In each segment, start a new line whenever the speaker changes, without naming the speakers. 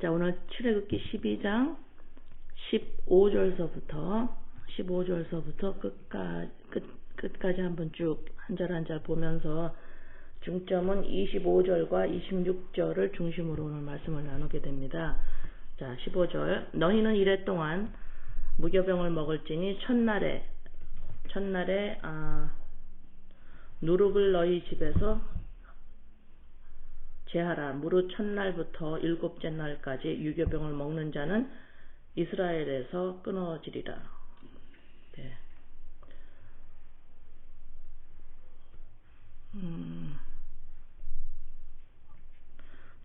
자, 오늘 출애굽기 12장 15절서부터 끝까지 한번 쭉 한 절 한 절 보면서 중점은 25절과 26절을 중심으로 오늘 말씀을 나누게 됩니다. 자, 15절. 너희는 이래 동안 무교병을 먹을지니 첫날에 누룩을 너희 집에서 제하라. 무릇 첫날부터 일곱째 날까지 유교병을 먹는 자는 이스라엘에서 끊어지리라. 네.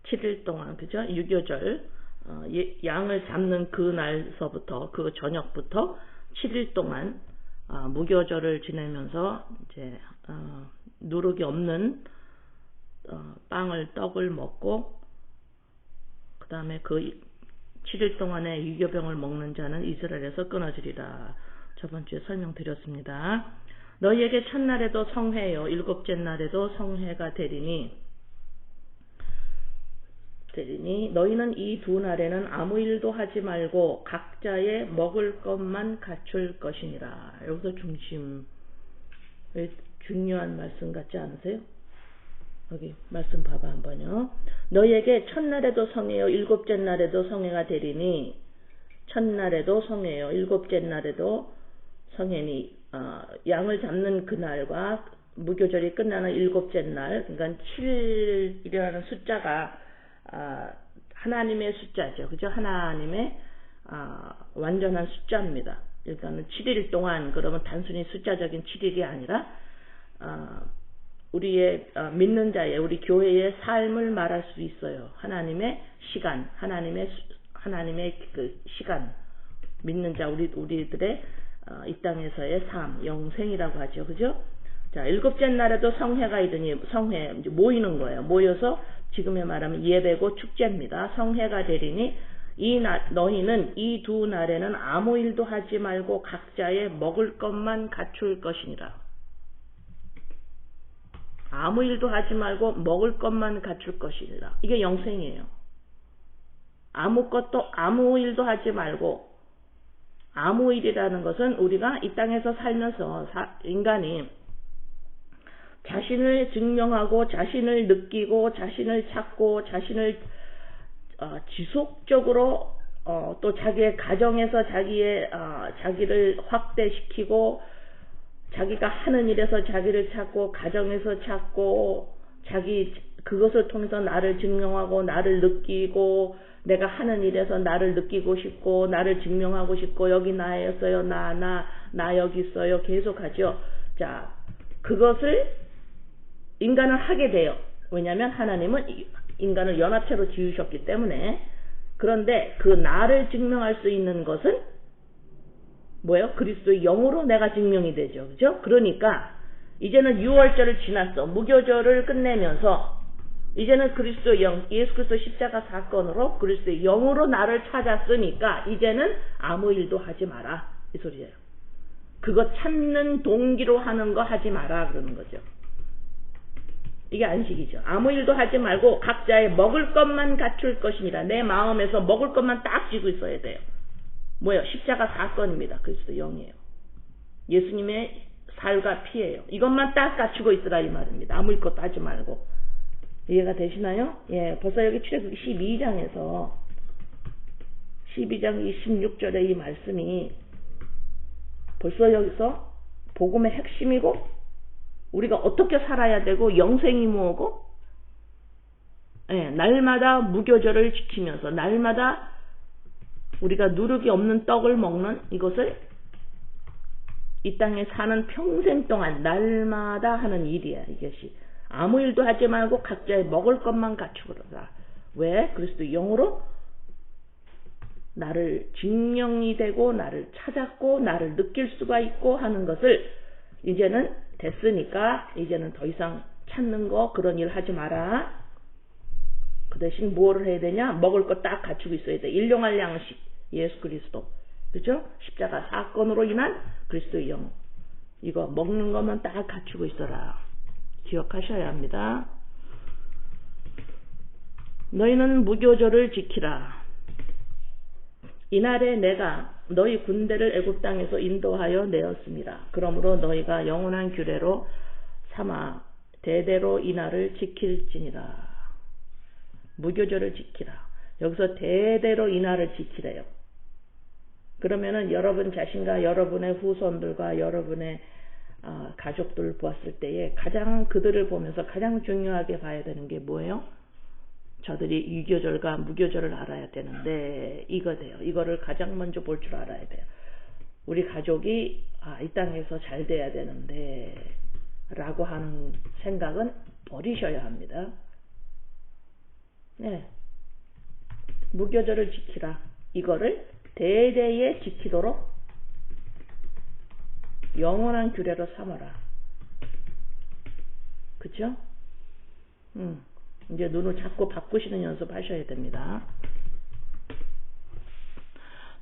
7일 동안, 그죠? 유교절, 양을 잡는 그 날서부터, 그 저녁부터 7일 동안 무교절을 지내면서 이제 누룩이 없는 떡을 먹고, 그 다음에 그 7일 동안에 유교병을 먹는 자는 이스라엘에서 끊어지리라. 저번주에 설명드렸습니다. 너희에게 첫날에도 성회요 일곱째 날에도 성회가 되리니 너희는 이 두 날에는 아무 일도 하지 말고 각자의 먹을 것만 갖출 것이니라. 여기서 중심, 중요한 말씀 같지 않으세요? 여기 말씀 봐봐 한번요. 너희에게 첫날에도 성회요 일곱째 날에도 성회가 되리니, 첫날에도 성회요 일곱째 날에도 성회니, 양을 잡는 그날과 무교절이 끝나는 일곱째 날, 그러니까 7일이라는 숫자가 하나님의 숫자죠. 그죠? 하나님의 완전한 숫자입니다. 그러니까 7일 동안, 그러면 단순히 숫자적인 7일이 아니라 우리의 믿는 자의, 우리 교회의 삶을 말할 수 있어요. 하나님의 시간, 하나님의 그 시간, 믿는 자, 우리들의 이 땅에서의 삶, 영생이라고 하죠. 그죠? 자, 일곱째 날에도 성회가 있으니, 성회, 이제 모이는 거예요. 모여서 지금에 말하면 예배고 축제입니다. 성회가 되리니, 너희는 이 두 날에는 아무 일도 하지 말고 각자의 먹을 것만 갖출 것이니라. 아무 일도 하지 말고 먹을 것만 갖출 것이니라. 이게 영생이에요. 아무 일도 하지 말고, 아무 일이라는 것은 우리가 이 땅에서 살면서 인간이 자신을 증명하고, 자신을 느끼고, 자신을 찾고, 자신을 지속적으로 또 자기의 가정에서 자기를 확대시키고, 자기가 하는 일에서 자기를 찾고, 가정에서 찾고, 그것을 통해서 나를 증명하고, 나를 느끼고, 내가 하는 일에서 나를 느끼고 싶고, 나를 증명하고 싶고, 여기 나였어요, 나 여기 있어요, 계속하죠. 자, 그것을 인간은 하게 돼요. 왜냐하면 하나님은 인간을 연합체로 지으셨기 때문에. 그런데 그 나를 증명할 수 있는 것은 뭐예요? 그리스도의 영으로 내가 증명이 되죠. 그죠? 그러니까 이제는 6월절을 지났어. 무교절을 끝내면서 이제는 그리스도의 영, 예수 그리스도 십자가 사건으로 그리스도의 영으로 나를 찾았으니까 이제는 아무 일도 하지 마라. 이 소리예요. 그거 찾는 동기로 하는 거 하지 마라 그러는 거죠. 이게 안식이죠. 아무 일도 하지 말고 각자의 먹을 것만 갖출 것이니라. 내 마음에서 먹을 것만 딱 쥐고 있어야 돼요. 뭐예요? 십자가 사건입니다. 그리스도 영이에요. 예수님의 살과 피예요. 이것만 딱 갖추고 있으라 이 말입니다. 아무 것도 하지 말고. 이해가 되시나요? 예, 벌써 여기 출애굽기 12장에서 12장 26절의 이 말씀이 벌써 여기서 복음의 핵심이고, 우리가 어떻게 살아야 되고, 영생이 뭐고, 예, 날마다 무교절을 지키면서 날마다 우리가 누룩이 없는 떡을 먹는 이것을 이 땅에 사는 평생 동안 날마다 하는 일이야. 이것이 아무 일도 하지 말고 각자의 먹을 것만 갖추거라. 왜? 그리스도 영으로 나를 증명이 되고, 나를 찾았고, 나를 느낄 수가 있고 하는 것을 이제는 됐으니까 이제는 더 이상 찾는 거 그런 일 하지 마라. 그 대신 뭐를 해야 되냐? 먹을 거 딱 갖추고 있어야 돼. 일용할 양식, 예수 그리스도, 그죠? 십자가 사건으로 인한 그리스도의 영, 이거 먹는 것만 딱 갖추고 있어라. 기억하셔야 합니다. 너희는 무교절을 지키라. 이날에 내가 너희 군대를 애굽 땅에서 인도하여 내었습니다. 그러므로 너희가 영원한 규례로 삼아 대대로 이날을 지킬지니라. 무교절을 지키라. 여기서 대대로 이날을 지키래요. 그러면은 여러분 자신과 여러분의 후손들과 여러분의 가족들을 보았을 때에 가장 그들을 보면서 가장 중요하게 봐야 되는 게 뭐예요? 저들이 유교절과 무교절을 알아야 되는데 이거돼요. 이거를 가장 먼저 볼 줄 알아야 돼요. 우리 가족이 이 땅에서 잘 돼야 되는데 라고 하는 생각은 버리셔야 합니다. 네. 무교절을 지키라. 이거를 대대에 지키도록 영원한 규례로 삼아라. 그쵸? 이제 눈을 자꾸 바꾸시는 연습하셔야 됩니다.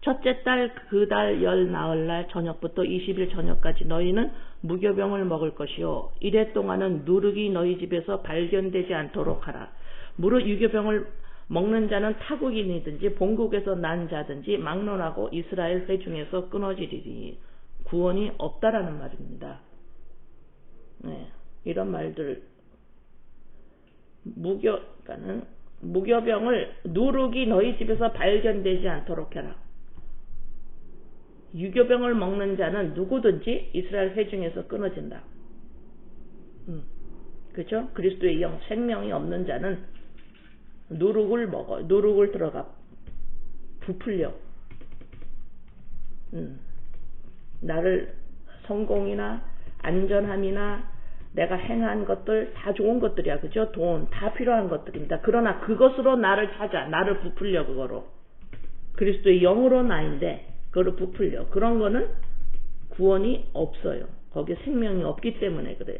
첫째 달 그 달 열 나흘날 저녁부터 20일 저녁까지 너희는 무교병을 먹을 것이요. 이래 동안은 누룩이 너희 집에서 발견되지 않도록 하라. 무릇 유교병을 먹는 자는 타국인이든지 본국에서 난 자든지 막론하고 이스라엘 회중에서 끊어지리니 구원이 없다라는 말입니다. 네, 이런 말들 무교병을 누룩이 너희 집에서 발견되지 않도록 해라. 유교병을 먹는 자는 누구든지 이스라엘 회중에서 끊어진다. 그렇죠? 그리스도의 영 생명이 없는 자는 누룩을 먹어. 누룩을 들어가 부풀려. 나를 성공이나 안전함이나 내가 행한 것들 다 좋은 것들이야. 그죠? 돈 다 필요한 것들입니다. 그러나 그것으로 나를 찾아. 나를 부풀려 그거로. 그리스도의 영으로 나인데 그거를 부풀려. 그런 거는 구원이 없어요. 거기에 생명이 없기 때문에 그래요.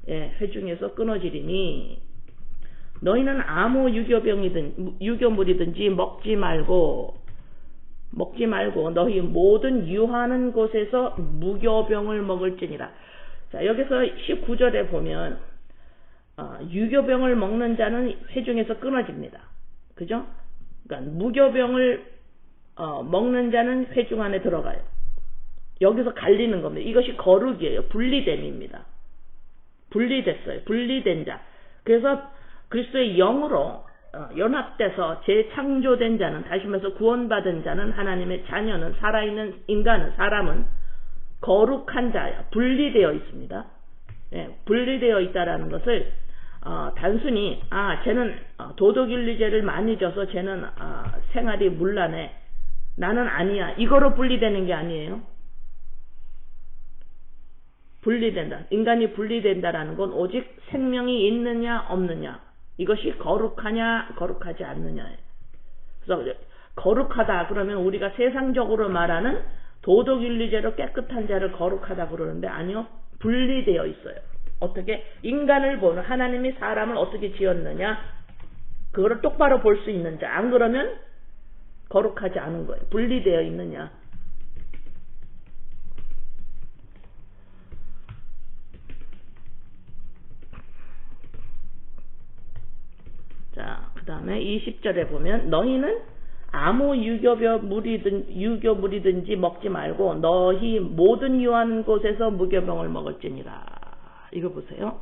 예, 회중에서 끊어지리니 너희는 아무 유교물이든지 먹지 말고 너희 모든 유하는 곳에서 무교병을 먹을지니라. 자, 여기서 19절에 보면 유교병을 먹는 자는 회중에서 끊어집니다. 그죠? 그러니까 무교병을 먹는 자는 회중 안에 들어가요. 여기서 갈리는 겁니다. 이것이 거룩이에요. 분리됨입니다. 분리됐어요. 분리된 자. 그래서 그리스도의 영으로 연합돼서 재창조된 자는, 다시 말해서 구원받은 자는, 하나님의 자녀는, 살아있는 인간은, 사람은 거룩한 자야. 분리되어 있습니다. 예, 분리되어 있다라는 것을 단순히 쟤는 도덕윤리죄를 많이 져서 쟤는 생활이 문란해. 나는 아니야. 이거로 분리되는 게 아니에요. 분리된다. 인간이 분리된다라는 건 오직 생명이 있느냐 없느냐. 이것이 거룩하냐 거룩하지 않느냐예요. 그래서 거룩하다 그러면 우리가 세상적으로 말하는 도덕윤리죄로 깨끗한 자를 거룩하다 그러는데 아니요. 분리되어 있어요. 어떻게? 인간을 보는, 하나님이 사람을 어떻게 지었느냐 그거를 똑바로 볼 수 있는 자. 안 그러면 거룩하지 않은 거예요. 분리되어 있느냐. 자, 그 다음에 20절에 보면 너희는 아무 유교물이든지 먹지 말고 너희 모든 유하는 곳에서 무교병을 먹을지니라. 이거 보세요.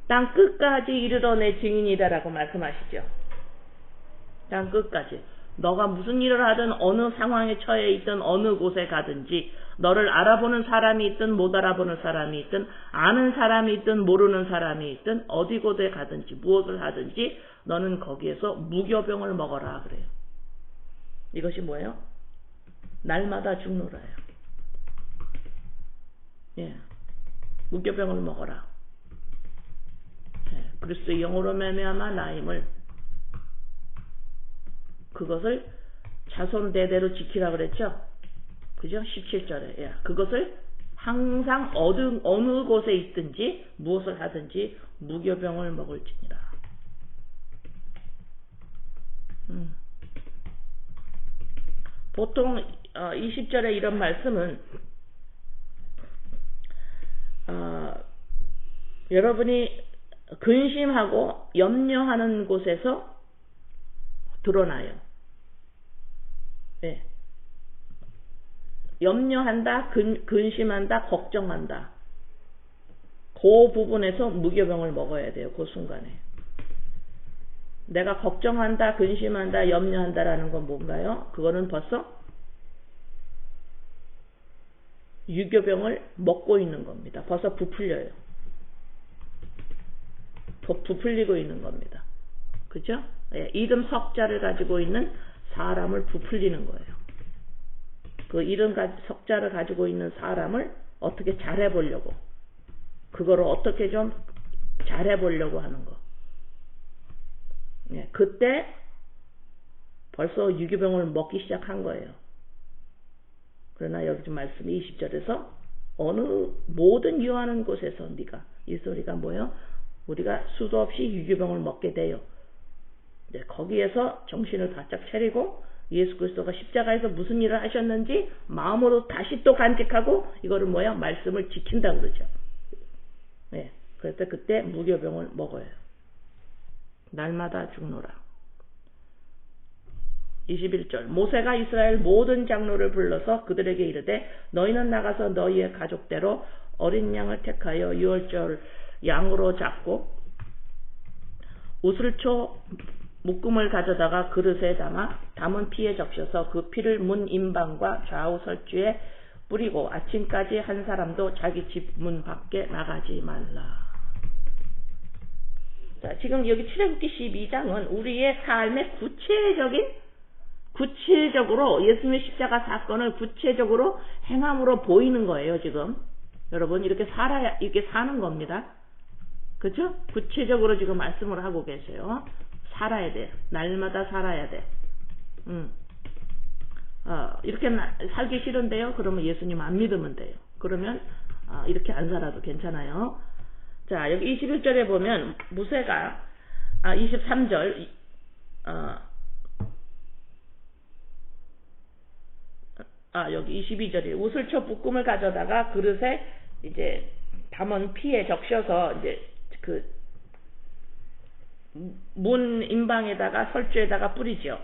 땅 끝까지 이르러 내 증인이다라고 말씀하시죠. 땅 끝까지. 너가 무슨 일을 하든 어느 상황에 처해 있든 어느 곳에 가든지 너를 알아보는 사람이 있든 못 알아보는 사람이 있든 아는 사람이 있든 모르는 사람이 있든 어디 곳에 가든지 무엇을 하든지 너는 거기에서 무교병을 먹어라 그래요. 이것이 뭐예요? 날마다 죽노라예요. 예, 무교병을 먹어라. 예, 그리스도의 영으로 말미암아 나임을 그것을 자손 대대로 지키라 그랬죠. 그죠? 17절에. 예, 그것을 항상 어느 곳에 있든지 무엇을 하든지 무교병을 먹을지니라. 보통 20절에 이런 말씀은 여러분이 근심하고 염려하는 곳에서 드러나요. 예. 염려한다, 근심한다, 걱정한다. 그 부분에서 무교병을 먹어야 돼요. 그 순간에. 내가 걱정한다, 근심한다, 염려한다라는 건 뭔가요? 그거는 벌써 유교병을 먹고 있는 겁니다. 벌써 부풀려요. 부풀리고 있는 겁니다. 그죠? 예, 이름 석자를 가지고 있는 사람을 부풀리는 거예요. 그 이름 석자를 가지고 있는 사람을 어떻게 잘해보려고, 그거를 어떻게 좀 잘해보려고 하는 거. 예, 그때 벌써 유교병을 먹기 시작한 거예요. 그러나 여기 좀 말씀이 20절에서 어느 모든 유하는 곳에서 네가, 이 소리가 뭐예요? 우리가 수도 없이 유교병을 먹게 돼요. 네, 거기에서 정신을 바짝 차리고 예수 그리스도가 십자가에서 무슨 일을 하셨는지 마음으로 다시 또 간직하고 이거를 뭐야? 말씀을 지킨다 그러죠. 네, 그래서 그때 무교병을 먹어요. 날마다 죽노라. 21절 모세가 이스라엘 모든 장로를 불러서 그들에게 이르되 너희는 나가서 너희의 가족대로 어린 양을 택하여 유월절 양으로 잡고 우슬초 묶음을 가져다가 그릇에 담은 피에 적셔서 그 피를 문 임방과 좌우 설주에 뿌리고 아침까지 한 사람도 자기 집 문 밖에 나가지 말라. 자, 지금 여기 출애굽기 12장은 우리의 삶의 구체적으로 예수님의 십자가 사건을 구체적으로 행함으로 보이는 거예요. 지금 여러분 이렇게 사는 겁니다. 그렇죠? 구체적으로 지금 말씀을 하고 계세요. 살아야 돼. 날마다 살아야 돼. 이렇게 살기 싫은데요. 그러면 예수님 안 믿으면 돼요. 그러면 이렇게 안 살아도 괜찮아요. 자, 여기 21절에 보면 모세가 23절 여기 22절에 우슬초 볶음을 가져다가 그릇에 이제 담은 피에 적셔서 이제 그 문 임방에다가 설주에다가 뿌리죠.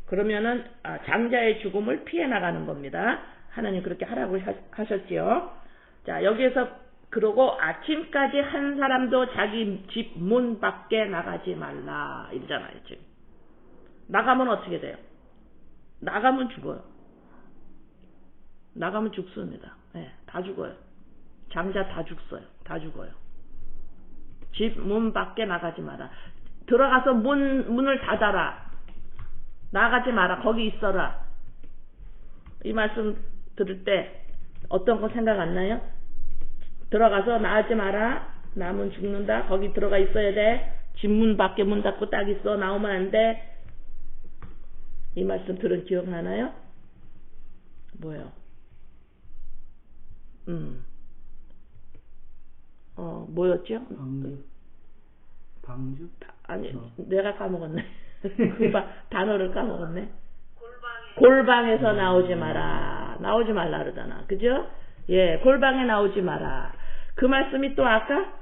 그러면은 장자의 죽음을 피해 나가는 겁니다. 하나님 그렇게 하라고 하셨지요. 자, 여기에서 그러고 아침까지 한 사람도 자기 집 문 밖에 나가지 말라 이러잖아요. 지금 나가면 어떻게 돼요? 나가면 죽어요. 나가면 죽습니다. 네, 다 죽어요. 장자 다 죽어요. 다 죽어요. 집 문 밖에 나가지 마라. 들어가서 문을 닫아라. 나가지 마라. 거기 있어라. 이 말씀 들을 때 어떤 거 생각 안 나요? 들어가서 나가지 마라. 남은 죽는다. 거기 들어가 있어야 돼. 집 문 밖에 문 닫고 딱 있어. 나오면 안 돼. 이 말씀 들은 기억나나요? 뭐요? 뭐였죠?
방주?
아니, 내가 까먹었네. 그 단어를 까먹었네. 골방에서 나오지 마라. 나오지 말라 그러잖아. 그죠? 예, 골방에 나오지 마라. 그 말씀이 또 아까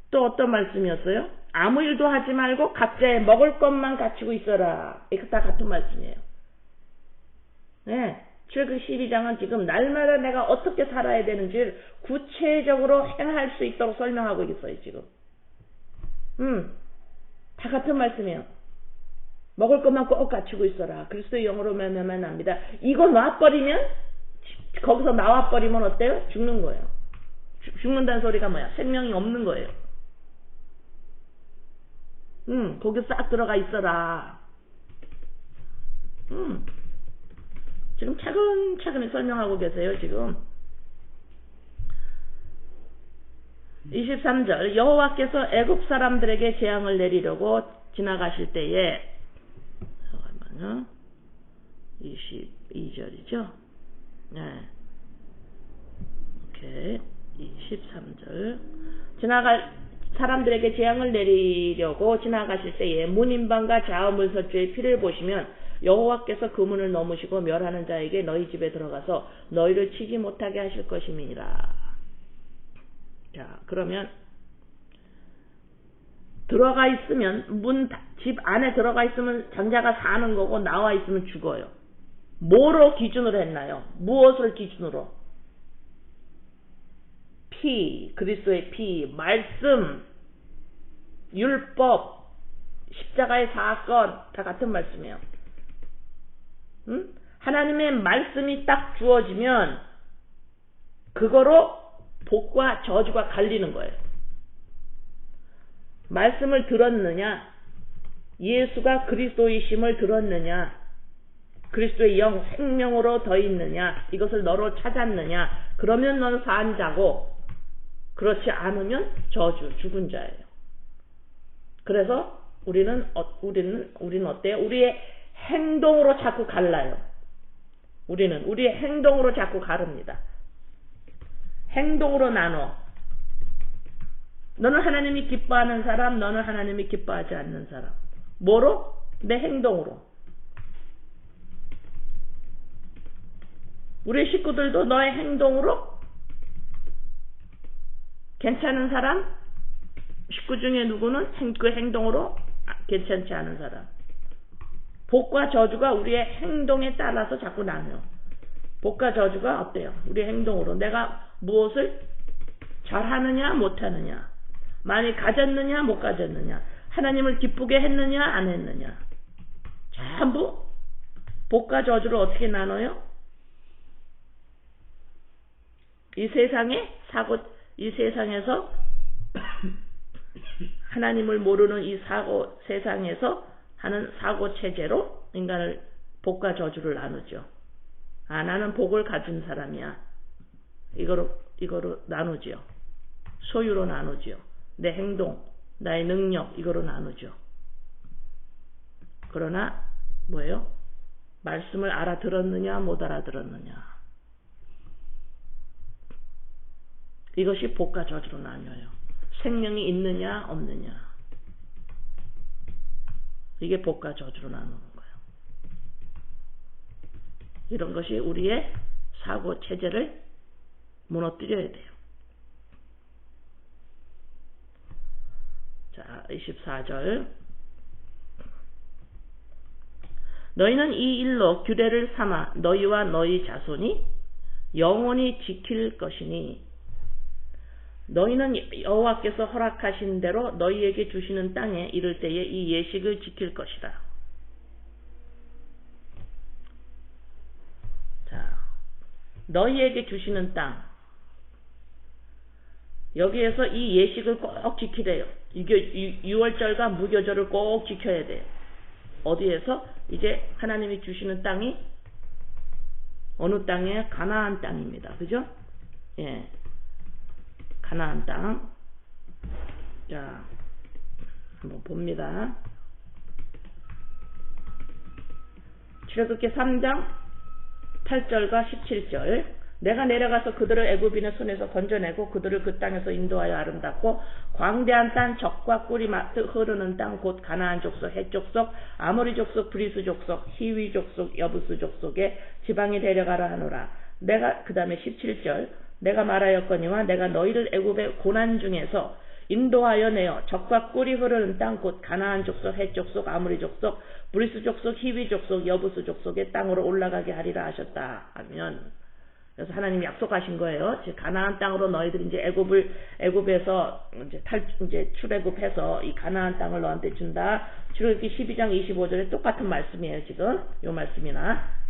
또 어떤 말씀이었어요? 아무 일도 하지 말고 각자의 먹을 것만 갖추고 있어라. 이거 다 같은 말씀이에요. 네. 출애굽기 12장은 지금 날마다 내가 어떻게 살아야 되는지를 구체적으로 행할 수 있도록 설명하고 있어요. 지금 다 같은 말씀이에요. 먹을 것만 꼭 갖추고 있어라. 그리스도의 영으로 말미암아 납니다. 이거 놔버리면 거기서 나와버리면 어때요? 죽는 거예요. 죽는다는 소리가 뭐야? 생명이 없는 거예요. 거기 싹 들어가 있어라. 지금 차근차근히 설명하고 계세요. 지금 23절 여호와께서 애굽 사람들에게 재앙을 내리려고 지나가실 때에 잠깐만요. 22절이죠. 네. 오케이. 23절 지나갈 사람들에게 재앙을 내리려고 지나가실 때에 문임방과 좌우문설주의 피를 보시면 여호와께서 그 문을 넘으시고 멸하는 자에게 너희 집에 들어가서 너희를 치지 못하게 하실 것임이니라. 자, 그러면 들어가 있으면 집 안에 들어가 있으면 장자가 사는 거고 나와 있으면 죽어요. 뭐로 기준으로 했나요? 무엇을 기준으로? 피, 그리스도의 피, 말씀, 율법, 십자가의 사건 다 같은 말씀이에요. 응? 하나님의 말씀이 딱 주어지면 그거로 복과 저주가 갈리는 거예요. 말씀을 들었느냐? 예수가 그리스도이심을 들었느냐? 그리스도의 영 생명으로 더 있느냐? 이것을 너로 찾았느냐? 그러면 너는 산 자고, 그렇지 않으면 저주, 죽은 자예요. 그래서 우리는 어때요? 우리의 행동으로 자꾸 갈라요. 우리는 우리의 행동으로 자꾸 가릅니다. 행동으로 나눠. 너는 하나님이 기뻐하는 사람, 너는 하나님이 기뻐하지 않는 사람. 뭐로? 내 행동으로. 우리 식구들도 너의 행동으로 괜찮은 사람, 식구 중에 누구는 그 행동으로 괜찮지 않은 사람. 복과 저주가 우리의 행동에 따라서 자꾸 나눠요. 복과 저주가 어때요? 우리의 행동으로. 내가 무엇을 잘하느냐 못하느냐, 많이 가졌느냐 못 가졌느냐, 하나님을 기쁘게 했느냐 안 했느냐, 전부 복과 저주를 어떻게 나눠요? 이 세상에서 하나님을 모르는 이 세상에서 하는 사고 체제로 인간을 복과 저주를 나누죠. 아, 나는 복을 가진 사람이야. 이거로 나누죠. 소유로 나누죠. 내 행동, 나의 능력, 이거로 나누죠. 그러나 뭐예요? 말씀을 알아들었느냐 못 알아들었느냐, 이것이 복과 저주로 나뉘어요. 생명이 있느냐 없느냐, 이게 복과 저주로 나누는 거예요. 이런 것이 우리의 사고 체제를 무너뜨려야 돼요. 자, 24절. 너희는 이 일로 규례를 삼아 너희와 너희 자손이 영원히 지킬 것이니, 너희는 여호와께서 허락하신 대로 너희에게 주시는 땅에 이를 때에 이 예식을 지킬 것이다. 자, 너희에게 주시는 땅, 여기에서 이 예식을 꼭 지키래요. 이게 유월절과 무교절을 꼭 지켜야 돼요. 어디에서? 이제 하나님이 주시는 땅이 어느 땅이에요? 가나안 땅입니다. 그죠? 예. 가나안 땅. 자, 한번 봅니다. 출애굽기 3장 8절과 17절. 내가 내려가서 그들을 애굽인의 손에서 건져내고 그들을 그 땅에서 인도하여 아름답고 광대한 땅, 적과 꿀이 흐르는 땅, 곧 가나안 족속, 헷 족속, 아모리 족속, 브리스 족속, 히위 족속, 여부스 족속에 지방에 데려가라 하노라. 내가 그 다음에 17절. 내가 말하였거니와 내가 너희를 애굽의 고난 중에서 인도하여 내어 적과 꿀이 흐르는 땅, 곧 가나안 족속, 헷 족속, 아모리 족속, 브리스 족속, 히위 족속, 여부스 족속의 땅으로 올라가게 하리라 하셨다 하면, 그래서 하나님이 약속하신 거예요. 즉 가나안 땅으로 너희들이 이제 애굽에서 이제 출애굽해서 이 가나안 땅을 너한테 준다. 출애굽기 12장 25절에 똑같은 말씀이에요. 지금 요 말씀이나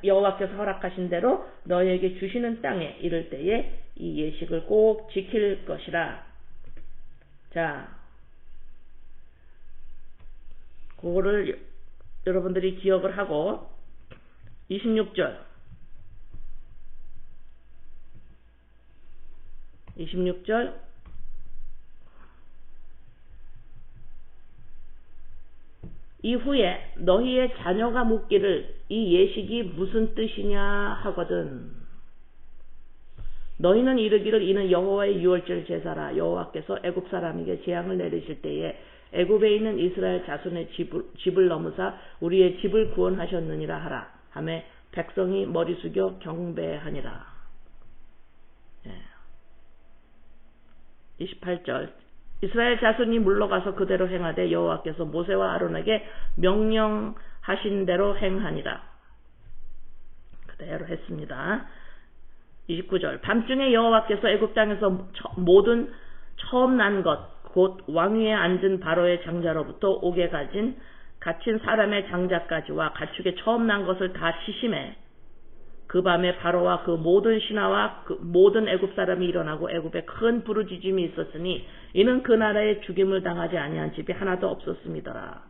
여호와께서 허락하신 대로 너희에게 주시는 땅에 이를 때에 이 예식을 꼭 지킬 것이라. 자, 그거를 여러분들이 기억을 하고 26절 이후에 너희의 자녀가 묻기를 이 예식이 무슨 뜻이냐 하거든. 너희는 이르기를 이는 여호와의 유월절 제사라. 여호와께서 애굽 사람에게 재앙을 내리실 때에 애굽에 있는 이스라엘 자손의 집을 넘으사 우리의 집을 구원하셨느니라 하라 하며 백성이 머리 숙여 경배하니라. 28절. 이스라엘 자손이 물러가서 그대로 행하되 여호와께서 모세와 아론에게 명령하신 대로 행하니라. 그대로 했습니다. 29절 밤중에 여호와께서 애굽 땅에서 모든 처음 난 것 곧 왕위에 앉은 바로의 장자로부터 옥에 갇힌 사람의 장자까지와 가축의 처음 난 것을 다 치심해 그 밤에 바로와 그 모든 신하와 그 모든 애굽 사람이 일어나고 애굽에 큰 부르짖음이 있었으니 이는 그 나라에 죽임을 당하지 아니한 집이 하나도 없었음이더라.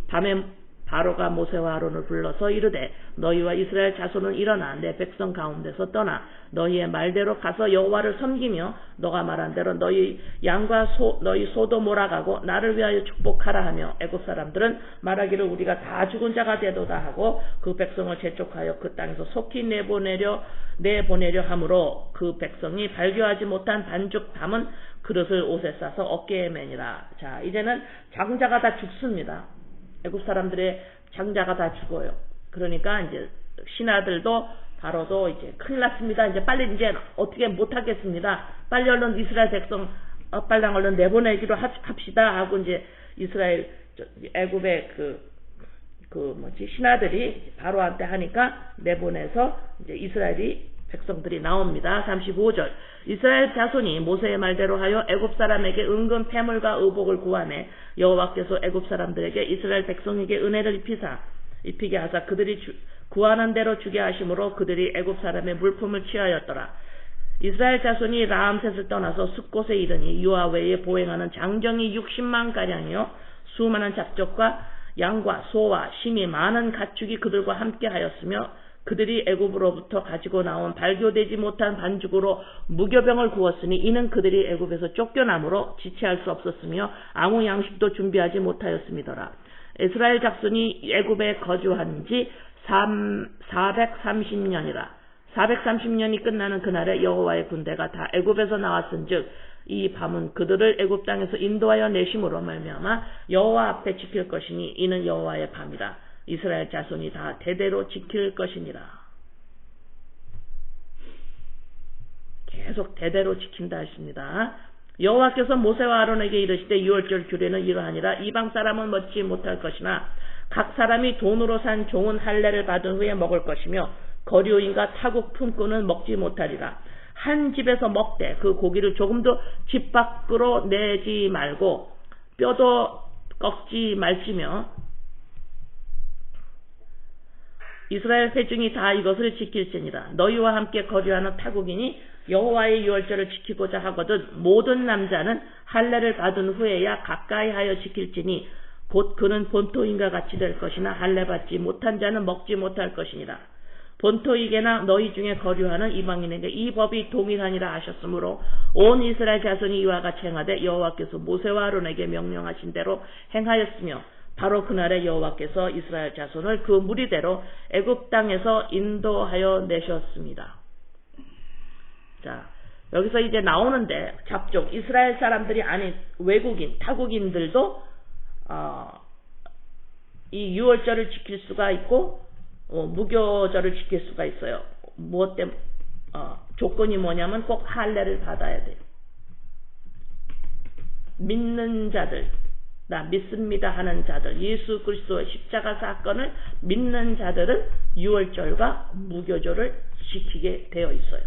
밤에 바로가 모세와 아론을 불러서 이르되 너희와 이스라엘 자손은 일어나 내 백성 가운데서 떠나 너희의 말대로 가서 여호와를 섬기며 너가 말한 대로 너희 양과 너희 소도 몰아가고 나를 위하여 축복하라 하며 애굽 사람들은 말하기를 우리가 다 죽은 자가 되도다 하고 그 백성을 재촉하여 그 땅에서 속히 내보내려 함으로 그 백성이 발교하지 못한 반죽 담은 그릇을 옷에 싸서 어깨에 매니라. 자, 이제는 장자가 다 죽습니다. 애굽 사람들의 장자가 다 죽어요. 그러니까 이제 신하들도 바로도 이제 큰일 났습니다. 이제 빨리 이제 어떻게 못 하겠습니다. 빨리 얼른 이스라엘 백성 빨랑 얼른 내보내기로 합시다 하고 이제 이스라엘 애굽의 신하들이 바로한테 하니까 내보내서 이제 이스라엘이 백성들이 나옵니다. 35절 이스라엘 자손이 모세의 말대로 하여 애굽 사람에게 은근 패물과 의복을 구하매 여호와께서 애굽 사람들에게 이스라엘 백성에게 은혜를 입히게 하사 그들이 구하는 대로 주게 하심으로 그들이 애굽 사람의 물품을 취하였더라. 이스라엘 자손이 라암셋을 떠나서 숫곳에 이르니 유아 외에 보행하는 장정이 60만 가량이요 수많은 잡족과 양과 소와 심이 많은 가축이 그들과 함께 하였으며 그들이 애굽으로부터 가지고 나온 발교되지 못한 반죽으로 무교병을 구웠으니 이는 그들이 애굽에서 쫓겨남으로 지체할 수 없었으며 아무 양식도 준비하지 못하였음이더라. 이스라엘 자손이 애굽에 거주한 지 430년이라. 430년이 끝나는 그날에 여호와의 군대가 다 애굽에서 나왔은즉 이 밤은 그들을 애굽 땅에서 인도하여 내심으로 말미암아 여호와 앞에 지킬 것이니 이는 여호와의 밤이라. 이스라엘 자손이 다 대대로 지킬 것이니라. 계속 대대로 지킨다 했습니다. 여호와께서 모세와 아론에게 이르시되 유월절 규례는 이러하니라. 이방 사람은 먹지 못할 것이나 각 사람이 돈으로 산 좋은 할례를 받은 후에 먹을 것이며 거류인과 타국 품꾼은 먹지 못하리라. 한 집에서 먹되 그 고기를 조금도 집 밖으로 내지 말고 뼈도 꺾지 말지며 이스라엘 회중이 다 이것을 지킬지니라. 너희와 함께 거류하는 타국인이 여호와의 유월절을 지키고자 하거든 모든 남자는 할례를 받은 후에야 가까이 하여 지킬지니 곧 그는 본토인과 같이 될 것이나 할례 받지 못한 자는 먹지 못할 것이니라. 본토이게나 너희 중에 거류하는 이방인에게 이 법이 동일하니라 하셨으므로 온 이스라엘 자손이 이와 같이 행하되 여호와께서 모세와 아론에게 명령하신 대로 행하였으며 바로 그날에 여호와께서 이스라엘 자손을 그 무리대로 애굽 땅에서 인도하여 내셨습니다. 자, 여기서 이제 나오는데 잡족 이스라엘 사람들이 아닌 외국인 타국인들도 이 유월절을 지킬 수가 있고 무교절을 지킬 수가 있어요. 무엇 때문에 조건이 뭐냐면 꼭 할례를 받아야 돼요. 믿는 자들, 나 믿습니다 하는 자들, 예수 그리스도의 십자가 사건을 믿는 자들은 유월절과 무교절을 지키게 되어 있어요.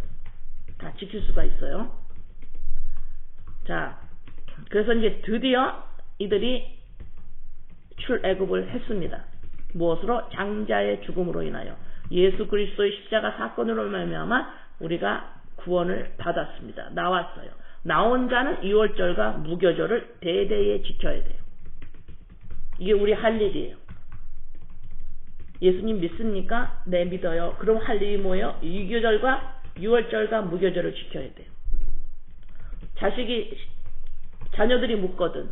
다 지킬 수가 있어요. 자, 그래서 이제 드디어 이들이 출애굽을 했습니다. 무엇으로? 장자의 죽음으로 인하여 예수 그리스도의 십자가 사건으로 말미암아 우리가 구원을 받았습니다. 나왔어요. 나온 자는 유월절과 무교절을 대대에 지켜야 돼요. 이게 우리 할 일이에요. 예수님 믿습니까? 네, 믿어요. 그럼 할 일이 뭐예요? 유월절과 무교절을 지켜야 돼요. 자녀들이 묻거든.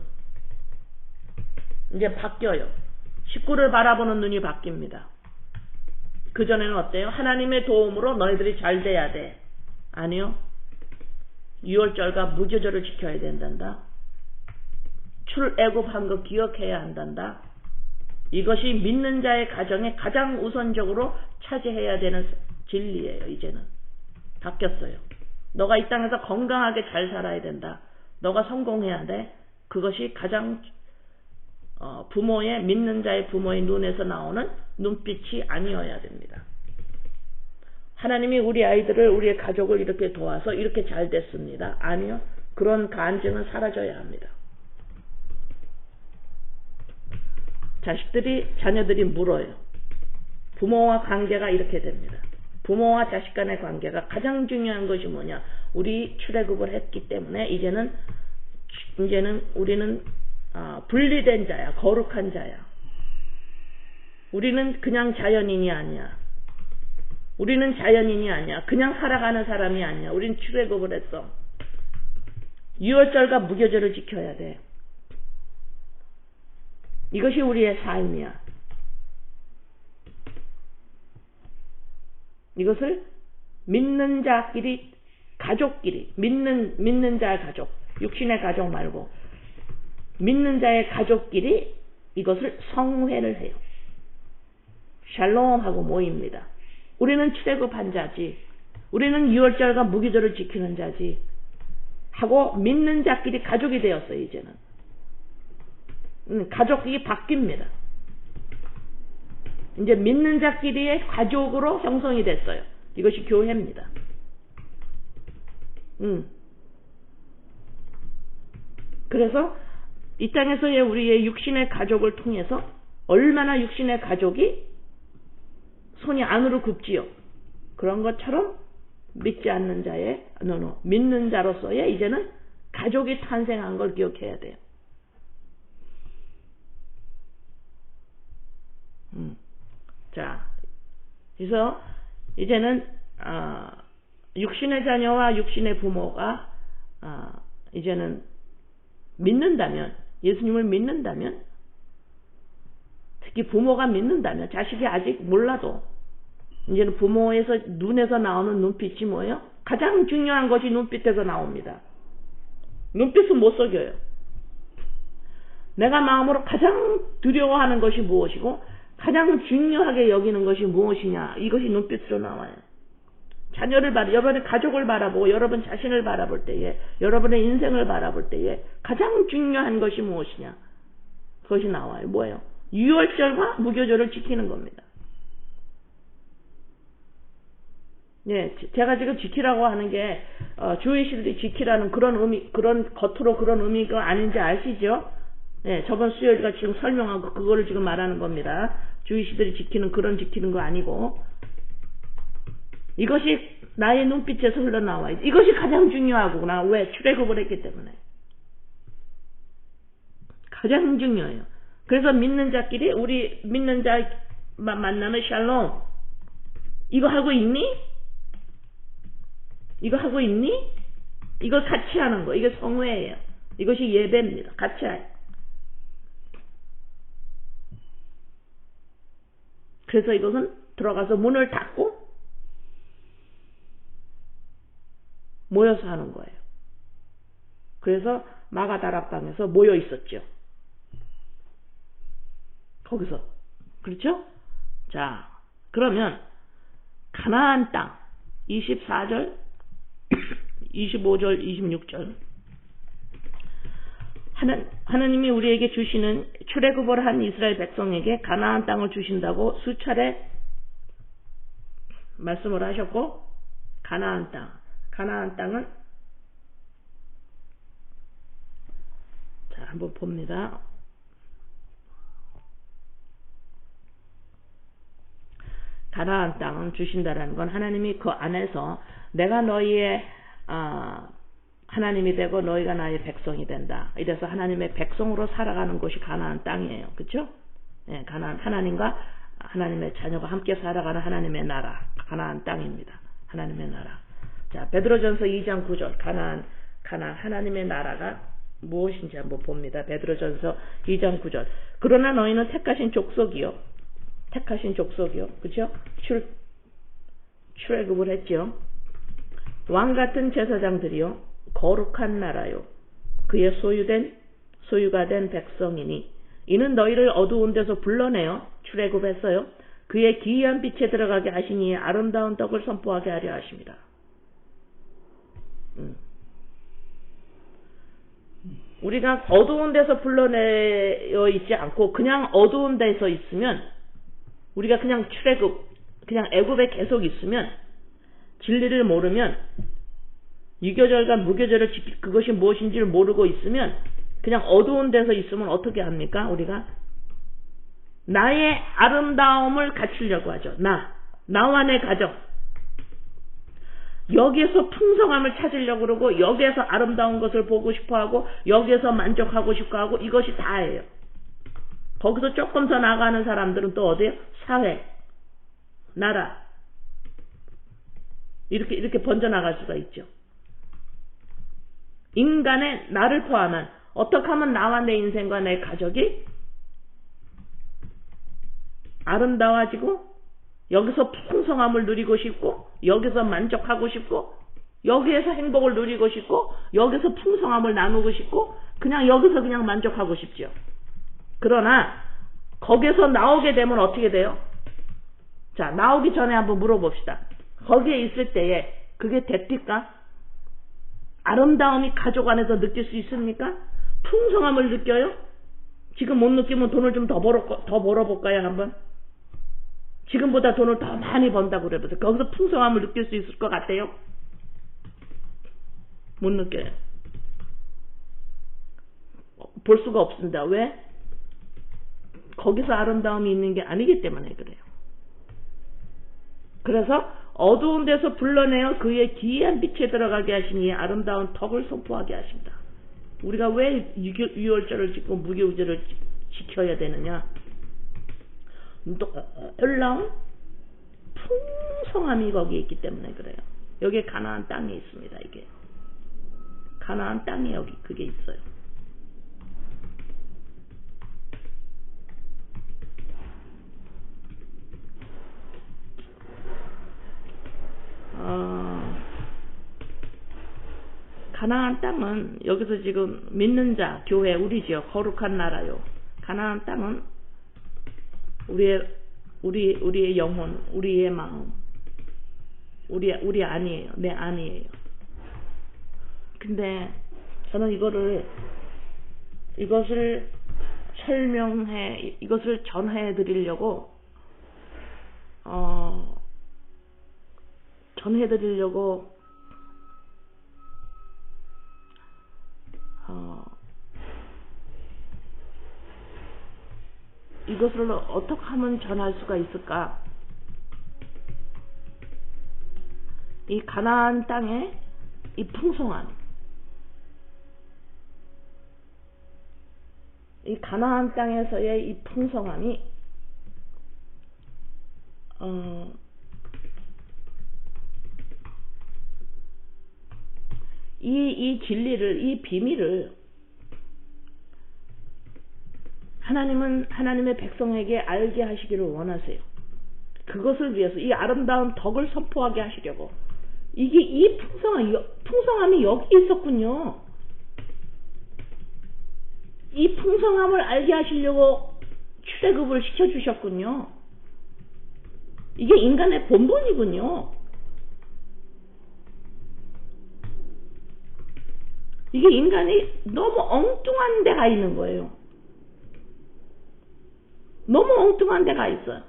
이제 바뀌어요. 식구를 바라보는 눈이 바뀝니다. 그전에는 어때요? 하나님의 도움으로 너희들이 잘 돼야 돼. 아니요. 유월절과 무교절을 지켜야 된단다. 출애굽한 거 기억해야 한단다. 이것이 믿는 자의 가정에 가장 우선적으로 차지해야 되는 진리예요. 이제는 바뀌었어요. 너가 이 땅에서 건강하게 잘 살아야 된다. 너가 성공해야 돼. 그것이 가장 믿는 자의 부모의 눈에서 나오는 눈빛이 아니어야 됩니다. 하나님이 우리 아이들을, 우리의 가족을 이렇게 도와서 이렇게 잘 됐습니다. 아니요. 그런 간증은 사라져야 합니다. 자녀들이 물어요. 부모와 관계가 이렇게 됩니다. 부모와 자식 간의 관계가 가장 중요한 것이 뭐냐? 우리 출애굽을 했기 때문에 이제는 우리는 분리된 자야, 거룩한 자야. 우리는 그냥 자연인이 아니야. 우리는 자연인이 아니야. 그냥 살아가는 사람이 아니야. 우리는 출애굽을 했어. 유월절과 무교절을 지켜야 돼. 이것이 우리의 삶이야. 이것을 믿는 자끼리, 가족끼리, 믿는 자의 가족, 육신의 가족 말고 믿는 자의 가족끼리 이것을 성회를 해요. 샬롬하고 모입니다. 우리는 출애굽한 자지, 우리는 유월절과 무교절을 지키는 자지 하고 믿는 자끼리 가족이 되었어요. 이제는 가족이 바뀝니다. 이제 믿는 자끼리의 가족으로 형성이 됐어요. 이것이 교회입니다. 그래서 이 땅에서의 우리의 육신의 가족을 통해서 얼마나 육신의 가족이 손이 안으로 굽지요. 그런 것처럼 믿지 않는 자의 믿는 자로서의 이제는 가족이 탄생한 걸 기억해야 돼요. 자, 그래서 이제는 육신의 자녀와 육신의 부모가 이제는 믿는다면, 예수님을 믿는다면, 특히 부모가 믿는다면, 자식이 아직 몰라도 이제는 부모에서 눈에서 나오는 눈빛이 뭐예요? 가장 중요한 것이 눈빛에서 나옵니다. 눈빛은 못 속여요. 내가 마음으로 가장 두려워하는 것이 무엇이고 가장 중요하게 여기는 것이 무엇이냐, 이것이 눈빛으로 나와요. 여러분의 가족을 바라보고 여러분 자신을 바라볼 때에, 여러분의 인생을 바라볼 때에 가장 중요한 것이 무엇이냐, 그것이 나와요. 뭐예요? 유월절과 무교절을 지키는 겁니다. 네, 제가 지금 지키라고 하는 게 주의시들이 지키라는 그런 의미, 겉으로 그런 의미가 아닌지 아시죠? 네, 저번 수요일과 지금 설명하고 그거를 지금 말하는 겁니다. 주의시들이 지키는 거 아니고, 이것이 나의 눈빛에서 흘러나와요. 이것이 가장 중요하구나. 왜? 출애굽을 했기 때문에. 가장 중요해요. 그래서 믿는 자끼리, 우리 믿는 자 만나는 샬롬. 이거 하고 있니? 이거 하고 있니? 이거 같이 하는 거. 이게 성회예요. 이것이 예배입니다. 같이 해요. 그래서 이것은 들어가서 문을 닫고 모여서 하는 거예요. 그래서 마가다락방에서 모여 있었죠. 거기서. 그렇죠? 자, 그러면 가나안 땅 24절, 25절, 26절 하나님이 우리에게 주시는 출애굽을 한 이스라엘 백성에게 가나안 땅을 주신다고 수차례 말씀을 하셨고, 가나안 땅은 자, 한번 봅니다. 가나안 땅은 주신다라는 건 하나님이 그 안에서 내가 너희의 하나님이 되고 너희가 나의 백성이 된다. 이래서 하나님의 백성으로 살아가는 곳이 가나안 땅이에요. 그렇죠? 네, 하나님과 하나님의 자녀가 함께 살아가는 하나님의 나라, 가나안 땅입니다. 하나님의 나라. 자, 베드로전서 2장 9절, 가나안 하나님의 나라가 무엇인지 한번 봅니다. 베드로전서 2장 9절. 그러나 너희는 택하신 족속이요, 그렇죠? 출애굽을 했죠. 왕 같은 제사장들이요, 거룩한 나라요, 그의 소유가 된 백성이니 이는 너희를 어두운 데서 불러내어 출애굽했어요. 그의 기이한 빛에 들어가게 하시니 아름다운 덕을 선포하게 하려 하십니다. 우리가 어두운 데서 불러내어 있지 않고 그냥 어두운 데서 있으면, 우리가 그냥 그냥 애굽에 계속 있으면 진리를 모르면 유교절과 무교절을 그것이 무엇인지를 모르고 있으면 그냥 어두운 데서 있으면 어떻게 합니까? 우리가 나의 아름다움을 갖추려고 하죠. 나와 내 가정. 여기에서 풍성함을 찾으려고 그러고 여기에서 아름다운 것을 보고 싶어하고 여기에서 만족하고 싶어하고 이것이 다예요. 거기서 조금 더 나가는 사람들은 또 어디에요? 사회, 나라 이렇게 번져나갈 수가 있죠. 인간의 나를 포함한 어떻게 하면 나와 내 인생과 내 가족이 아름다워지고 여기서 풍성함을 누리고 싶고 여기서 만족하고 싶고 여기에서 행복을 누리고 싶고 여기서 풍성함을 나누고 싶고 그냥 여기서 그냥 만족하고 싶죠. 그러나 거기에서 나오게 되면 어떻게 돼요? 자, 나오기 전에 한번 물어봅시다. 거기에 있을 때에 그게 됩니까? 아름다움이 가족 안에서 느낄 수 있습니까? 풍성함을 느껴요? 지금 못 느끼면 돈을 좀 더 벌어볼까요? 한번? 지금보다 돈을 더 많이 번다고 그래보세요. 거기서 풍성함을 느낄 수 있을 것 같아요? 못 느껴요. 볼 수가 없습니다. 왜? 거기서 아름다움이 있는 게 아니기 때문에 그래요. 그래서 어두운 데서 불러내어 그의 기이한 빛에 들어가게 하시니 아름다운 덕을 선포하게 하십니다. 우리가 왜 유월절을 짓고 무교절을 지켜야 되느냐? 놀라운 풍성함이 거기에 있기 때문에 그래요. 여기에 가나안 땅에 있습니다. 이게 가나안 땅에 여기 그게 있어요. 가나안 땅은 여기서 지금 믿는 자, 교회, 우리죠. 거룩한 나라요. 가나안 땅은 우리의 영혼, 우리의 마음, 우리 안이에요. 내 안이에요. 근데 저는 이것을 설명해, 이것을 전해 드리려고 이것을 어떻게 하면 전할 수가 있을까? 이 가나안 땅의 이 풍성함, 이 가나안 땅에서의 이 풍성함이 이 진리를, 이 비밀을 하나님은 하나님의 백성에게 알게 하시기를 원하세요. 그것을 위해서 이 아름다운 덕을 선포하게 하시려고. 이게 이 풍성함이 여기 있었군요. 이 풍성함을 알게 하시려고 출애굽을 시켜주셨군요. 이게 인간의 본분이군요. 이게 인간이 너무 엉뚱한 데가 있는 거예요. 너무 엉뚱한 데가 있어요.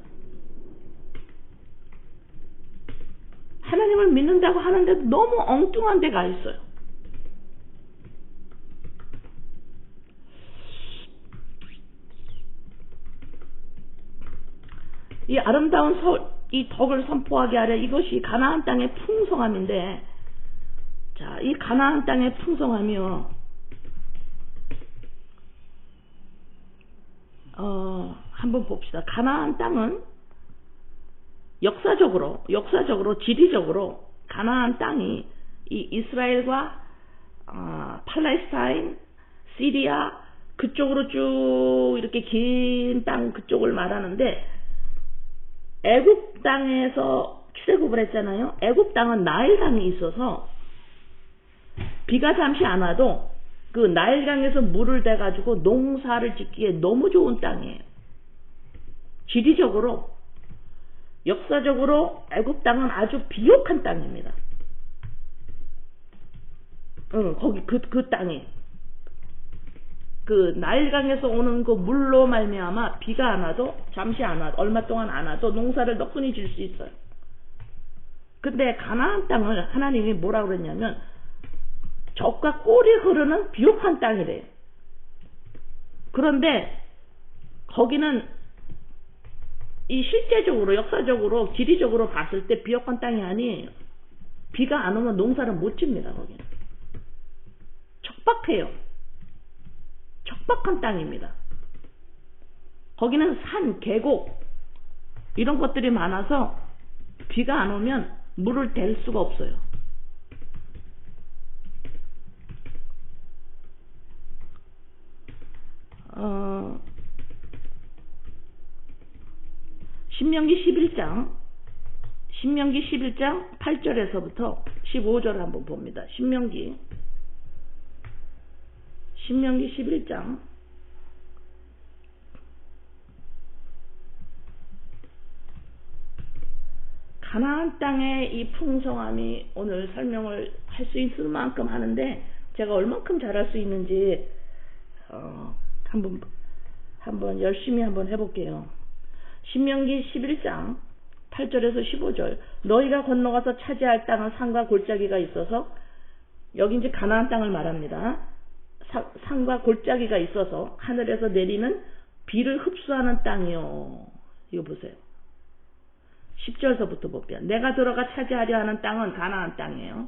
하나님을 믿는다고 하는데도 너무 엉뚱한 데가 있어요. 이 아름다운 이 덕을 선포하게 하려 이것이 가나안 땅의 풍성함인데, 자, 이 가나안 땅의 풍성함이요. 한번 봅시다. 가나안 땅은 역사적으로, 지리적으로 가나안 땅이 이 이스라엘과 팔레스타인, 시리아 그쪽으로 쭉 이렇게 긴 땅 그쪽을 말하는데, 애굽 땅에서 출애굽을 했잖아요. 애굽 땅은 나일강이 있어서 비가 잠시 안 와도 그 나일강에서 물을 대가지고 농사를 짓기에 너무 좋은 땅이에요. 지리적으로, 역사적으로 애굽 땅은 아주 비옥한 땅입니다. 거기 그 땅이 그 나일강에서 오는 그 물로 말미암아 비가 안 와도, 잠시 안 와도, 얼마 동안 안 와도 농사를 너끈히 질 수 있어요. 근데 가나안 땅을 하나님이 뭐라고 그랬냐면 젖과 꿀이 흐르는 비옥한 땅이래요. 그런데 거기는 이 실제적으로 역사적으로 지리적으로 봤을 때 비옥한 땅이 아니에요. 비가 안 오면 농사를 못 집니다. 거기는 척박해요. 척박한 땅입니다. 거기는 산, 계곡 이런 것들이 많아서 비가 안 오면 물을 댈 수가 없어요. 신명기 11장 8절에서부터 15절 한번 봅니다. 신명기 11장 가나안 땅의 이 풍성함이 오늘 설명을 할 수 있을 만큼 하는데 제가 얼만큼 잘할 수 있는지 한번 열심히 한번 해볼게요. 신명기 11장 8절에서 15절 너희가 건너가서 차지할 땅은 산과 골짜기가 있어서 여기 이제 가나안 땅을 말합니다. 산과 골짜기가 있어서 하늘에서 내리는 비를 흡수하는 땅이요. 이거 보세요. 10절서부터 볼게요. 내가 들어가 차지하려 하는 땅은 가나안 땅이에요.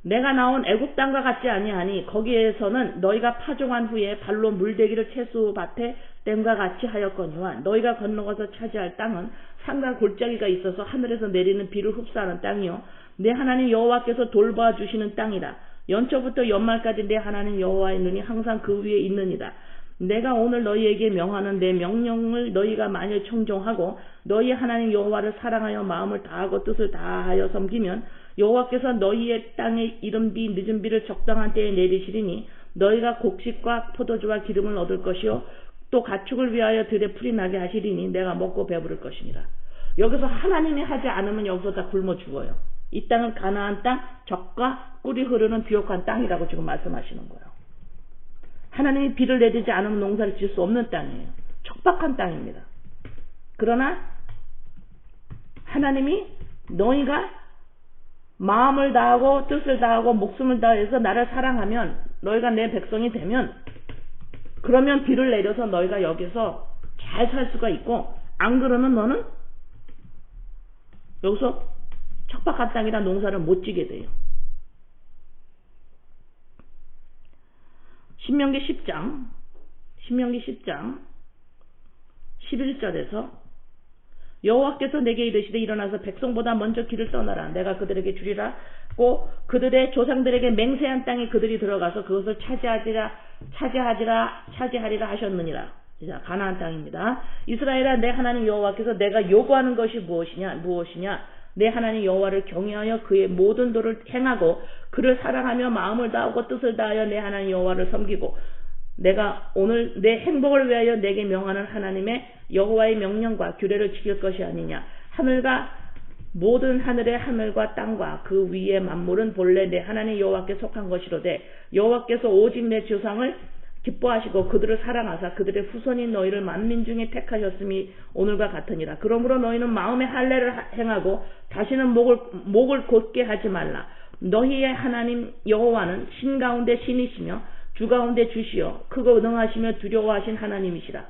내가 나온 애굽 땅과 같지 아니하니 거기에서는 너희가 파종한 후에 발로 물대기를 채소밭에 댐과 같이 하였거니와 너희가 건너가서 차지할 땅은 산과 골짜기가 있어서 하늘에서 내리는 비를 흡수하는 땅이요 내 하나님 여호와께서 돌봐 주시는 땅이라. 연초부터 연말까지 내 하나님 여호와의 눈이 항상 그 위에 있느니라. 내가 오늘 너희에게 명하는 내 명령을 너희가 만일 청종하고 너희 하나님 여호와를 사랑하여 마음을 다하고 뜻을 다하여 섬기면 여호와께서 너희의 땅에 이른 비 늦은 비를 적당한 때에 내리시리니 너희가 곡식과 포도주와 기름을 얻을 것이요 또 가축을 위하여 들에 풀이 나게 하시리니 내가 먹고 배부를 것이니라. 여기서 하나님이 하지 않으면 여기서 다 굶어 죽어요. 이 땅은 가나안 땅, 젖과 꿀이 흐르는 비옥한 땅이라고 지금 말씀하시는 거예요. 하나님이 비를 내리지 않으면 농사를 지을 수 없는 땅이에요. 척박한 땅입니다. 그러나 하나님이 너희가 마음을 다하고 뜻을 다하고 목숨을 다해서 나를 사랑하면 너희가 내 백성이 되면 그러면 비를 내려서 너희가 여기서 잘 살 수가 있고 안 그러면 너는 여기서 척박한 땅이라 농사를 못 지게 돼요. 신명기 10장 11절에서 여호와께서 내게 이르시되 일어나서 백성보다 먼저 길을 떠나라. 내가 그들에게 주리라고 그들의 조상들에게 맹세한 땅에 그들이 들어가서 그것을 차지하리라 하셨느니라. 자, 가나안 땅입니다. 이스라엘아 내 하나님 여호와께서 내가 요구하는 것이 무엇이냐 내 하나님 여호와를 경외하여 그의 모든 도를 행하고 그를 사랑하며 마음을 다하고 뜻을 다하여 내 하나님 여호와를 섬기고 내가 오늘 내 행복을 위하여 내게 명하는 하나님의 여호와의 명령과 규례를 지킬 것이 아니냐. 하늘과 모든 하늘의 하늘과 땅과 그 위의 만물은 본래 내 하나님 여호와께 속한 것이로되 여호와께서 오직 내 조상을 기뻐하시고 그들을 사랑하사 그들의 후손인 너희를 만민 중에 택하셨음이 오늘과 같으니라. 그러므로 너희는 마음의 할례를 행하고 다시는 목을 곧게 하지 말라. 너희의 하나님 여호와는 신 가운데 신이시며 주 가운데 주시여 크고 능하시며 두려워하신 하나님이시라.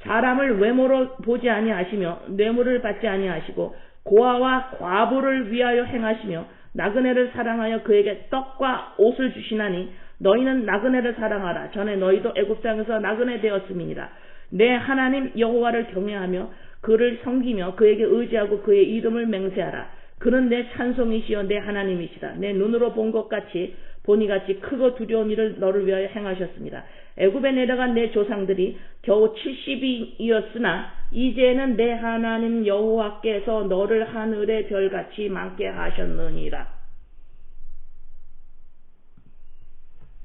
사람을 외모로 보지 아니하시며 뇌물을 받지 아니하시고 고아와 과부를 위하여 행하시며 나그네를 사랑하여 그에게 떡과 옷을 주시나니 너희는 나그네를 사랑하라. 전에 너희도 애굽 땅에서 나그네 되었음이니라. 내 하나님 여호와를 경외하며 그를 섬기며 그에게 의지하고 그의 이름을 맹세하라. 그는 내 찬송이시여 내 하나님이시라. 내 눈으로 본 것 같이 보니 같이 크고 두려운 일을 너를 위하여 행하셨습니다. 애굽에 내려간 내 조상들이 겨우 70이었으나 이제는 내 하나님 여호와께서 너를 하늘의 별같이 많게 하셨느니라.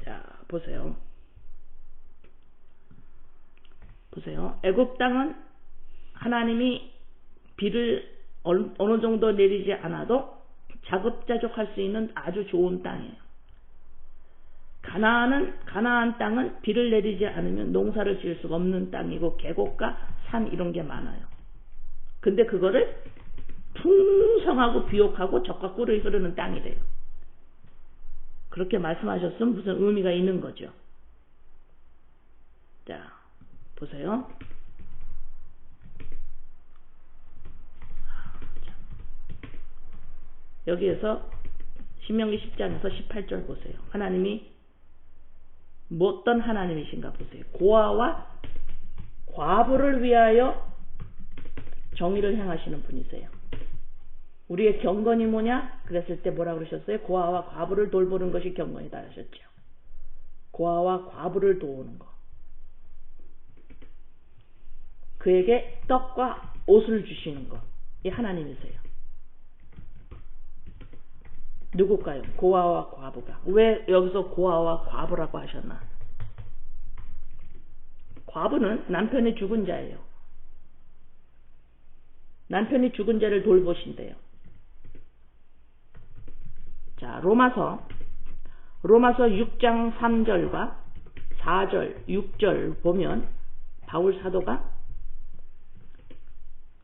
자, 보세요. 애굽 땅은 하나님이 비를 어느 정도 내리지 않아도 자급자족할 수 있는 아주 좋은 땅이에요. 가나안 땅은 비를 내리지 않으면 농사를 지을 수가 없는 땅이고 계곡과 산 이런 게 많아요. 근데 그거를 풍성하고 비옥하고 젖과 꿀이 흐르는 땅이래요. 그렇게 말씀하셨으면 무슨 의미가 있는 거죠. 자, 보세요. 여기에서 신명기 10장에서 18절 보세요. 하나님이 어떤 하나님이신가 보세요. 고아와 과부를 위하여 정의를 행하시는 분이세요. 우리의 경건이 뭐냐? 그랬을 때 뭐라고 그러셨어요? 고아와 과부를 돌보는 것이 경건이다 하셨죠. 고아와 과부를 도우는 것. 그에게 떡과 옷을 주시는 것. 이 하나님이세요. 누굴까요? 고아와 과부가. 왜 여기서 고아와 과부라고 하셨나? 과부는 남편이 죽은 자예요. 남편이 죽은 자를 돌보신대요. 자, 로마서 6장 3절과 4절, 6절 보면 바울 사도가,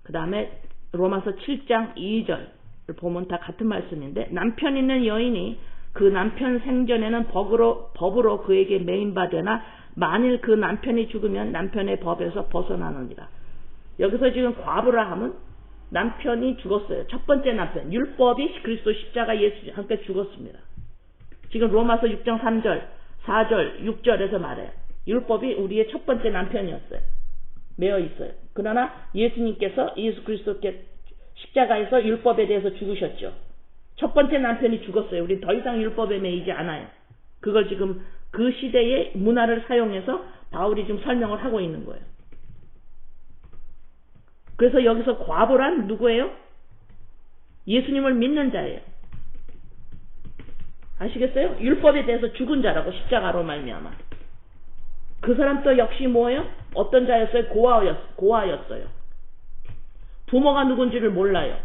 그 다음에 로마서 7장 2절 보면 다 같은 말씀인데, 남편 있는 여인이 그 남편 생전에는 법으로 그에게 매인바되나 만일 그 남편이 죽으면 남편의 법에서 벗어나느니라. 여기서 지금 과부라 하면 남편이 죽었어요. 첫 번째 남편, 율법이 그리스도 십자가 예수 함께 죽었습니다. 지금 로마서 6장 3절, 4절, 6절에서 말해요. 율법이 우리의 첫 번째 남편이었어요. 매어 있어요. 그러나 예수님께서 예수 그리스도께 십자가에서 율법에 대해서 죽으셨죠. 첫 번째 남편이 죽었어요. 우리 더 이상 율법에 매이지 않아요. 그걸 지금 그 시대의 문화를 사용해서 바울이 지금 설명을 하고 있는 거예요. 그래서 여기서 과부란 누구예요? 예수님을 믿는 자예요. 아시겠어요? 율법에 대해서 죽은 자라고, 십자가로 말미암아. 그 사람 또 역시 뭐예요? 어떤 자였어요? 고아였어요. 부모가 누군지를 몰라요.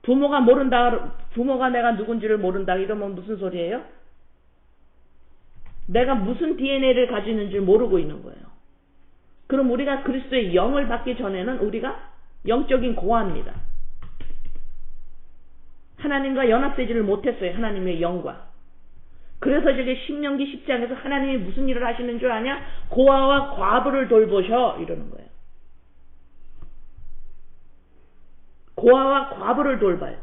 부모가 내가 누군지를 모른다 이러면 무슨 소리예요? 내가 무슨 DNA를 가지는지 모르고 있는 거예요. 그럼 우리가 그리스도의 영을 받기 전에는 우리가 영적인 고아입니다. 하나님과 연합되지를 못했어요. 하나님의 영과. 그래서 저기 신명기 10장에서 하나님이 무슨 일을 하시는 줄 아냐? 고아와 과부를 돌보셔 이러는 거예요. 고아와 과부를 돌봐요.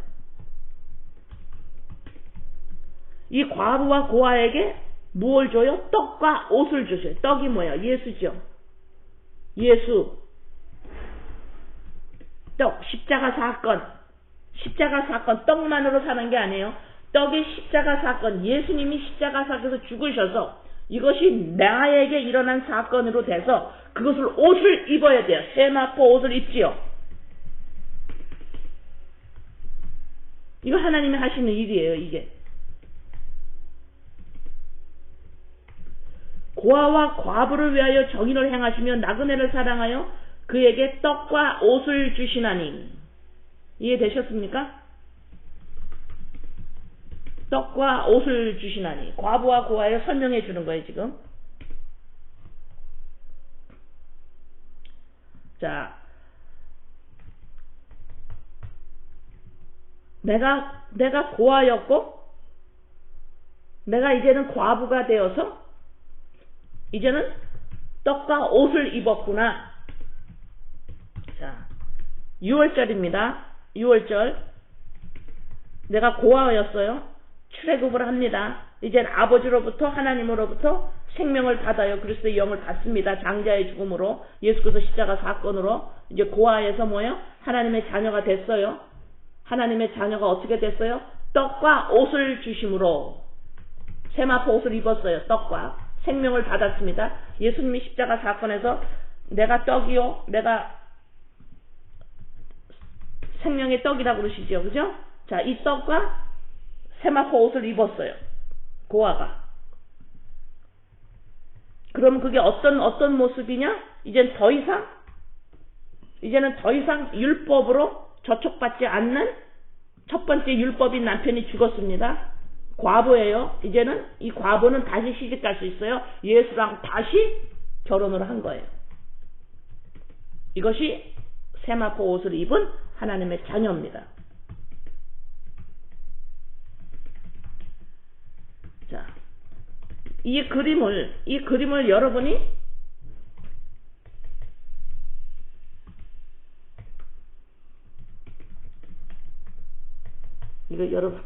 이 과부와 고아에게 무엇을 줘요? 떡과 옷을 주셔요. 떡이 뭐예요? 예수죠. 예수. 떡, 십자가 사건, 떡만으로 사는 게 아니에요. 떡이 십자가 사건, 예수님이 십자가 사건에서 죽으셔서 이것이 나에게 일어난 사건으로 돼서 그것을 옷을 입어야 돼요. 세마포 옷을 입지요. 이거 하나님이 하시는 일이에요, 이게. 고아와 과부를 위하여 정의를 행하시며 나그네를 사랑하여 그에게 떡과 옷을 주시나니. 이해되셨습니까? 떡과 옷을 주시나니. 과부와 고아에 설명해 주는 거예요, 지금. 자, 내가 고아였고, 내가 이제는 과부가 되어서, 이제는 떡과 옷을 입었구나. 자, 6월절입니다. 6월절. 내가 고아였어요. 출애굽을 합니다. 이젠 아버지로부터 하나님으로부터 생명을 받아요. 그리스도의 영을 받습니다. 장자의 죽음으로, 예수 그리스도 십자가 사건으로 이제 고아에서 뭐예요? 하나님의 자녀가 됐어요. 하나님의 자녀가 어떻게 됐어요? 떡과 옷을 주심으로 세마포 옷을 입었어요. 떡과 생명을 받았습니다. 예수님이 십자가 사건에서 내가 떡이요, 내가 생명의 떡이라고 그러시죠. 그죠? 자, 이 떡과 세마포 옷을 입었어요. 고아가. 그럼 그게 어떤 모습이냐? 이제는 더 이상 율법으로 저촉받지 않는 첫 번째 율법인 남편이 죽었습니다. 과부예요. 이제는 이 과부는 다시 시집갈 수 있어요. 예수랑 다시 결혼을 한 거예요. 이것이 세마포 옷을 입은 하나님의 자녀입니다. 자, 이 그림을 여러분이 이거 여러분,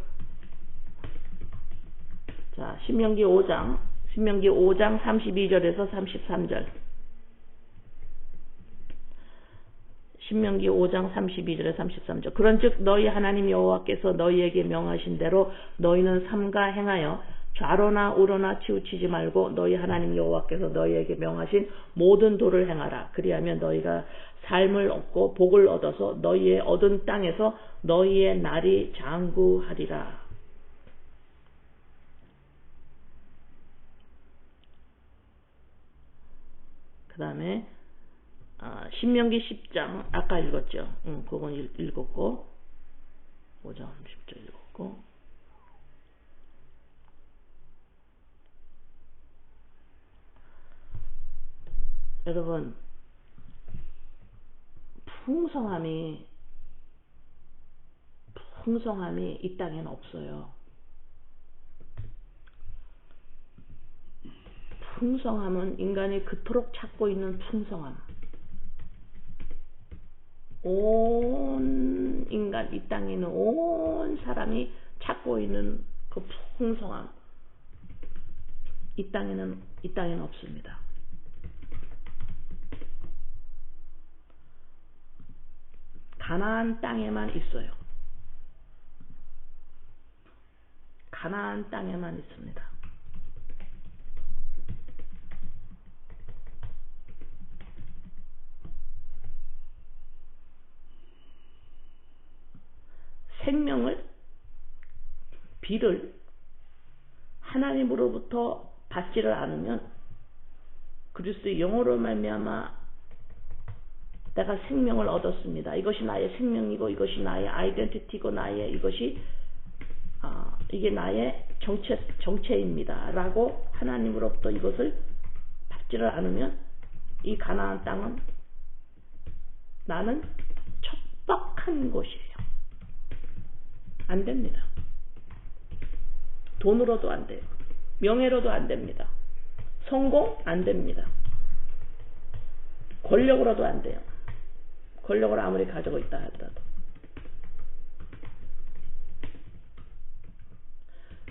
자, 신명기 5장 32절에서 33절. 신명기 5장 32절에 33절. 그런즉 너희 하나님 여호와께서 너희에게 명하신 대로 너희는 삼가 행하여 좌로나 우로나 치우치지 말고 너희 하나님 여호와께서 너희에게 명하신 모든 도를 행하라. 그리하면 너희가 삶을 얻고 복을 얻어서 너희의 얻은 땅에서 너희의 날이 장구하리라. 그 다음에 신명기 10장 아까 읽었죠. 그건 읽었고 5장 10절 읽었고, 여러분, 풍성함이 이 땅에는 없어요. 풍성함은 인간이 그토록 찾고 있는 풍성함. 온 인간, 이 땅에 있는 온 사람이 찾고 있는 그 풍성함. 이 땅에는 없습니다. 가나안 땅에만 있어요. 가나안 땅에만 있습니다. 생명을, 비를 하나님으로부터 받지를 않으면 그리스도의 영으로 말미암아 내가 생명을 얻었습니다. 이것이 나의 생명이고 이것이 나의 아이덴티티고 이게 나의 정체입니다. 라고 하나님으로부터 이것을 받지를 않으면 이 가나안 땅은 나는 척박한 곳이에요. 안 됩니다. 돈으로도 안 돼요. 명예로도 안 됩니다. 성공 안 됩니다. 권력으로도 안 돼요. 권력을 아무리 가지고 있다 하더라도.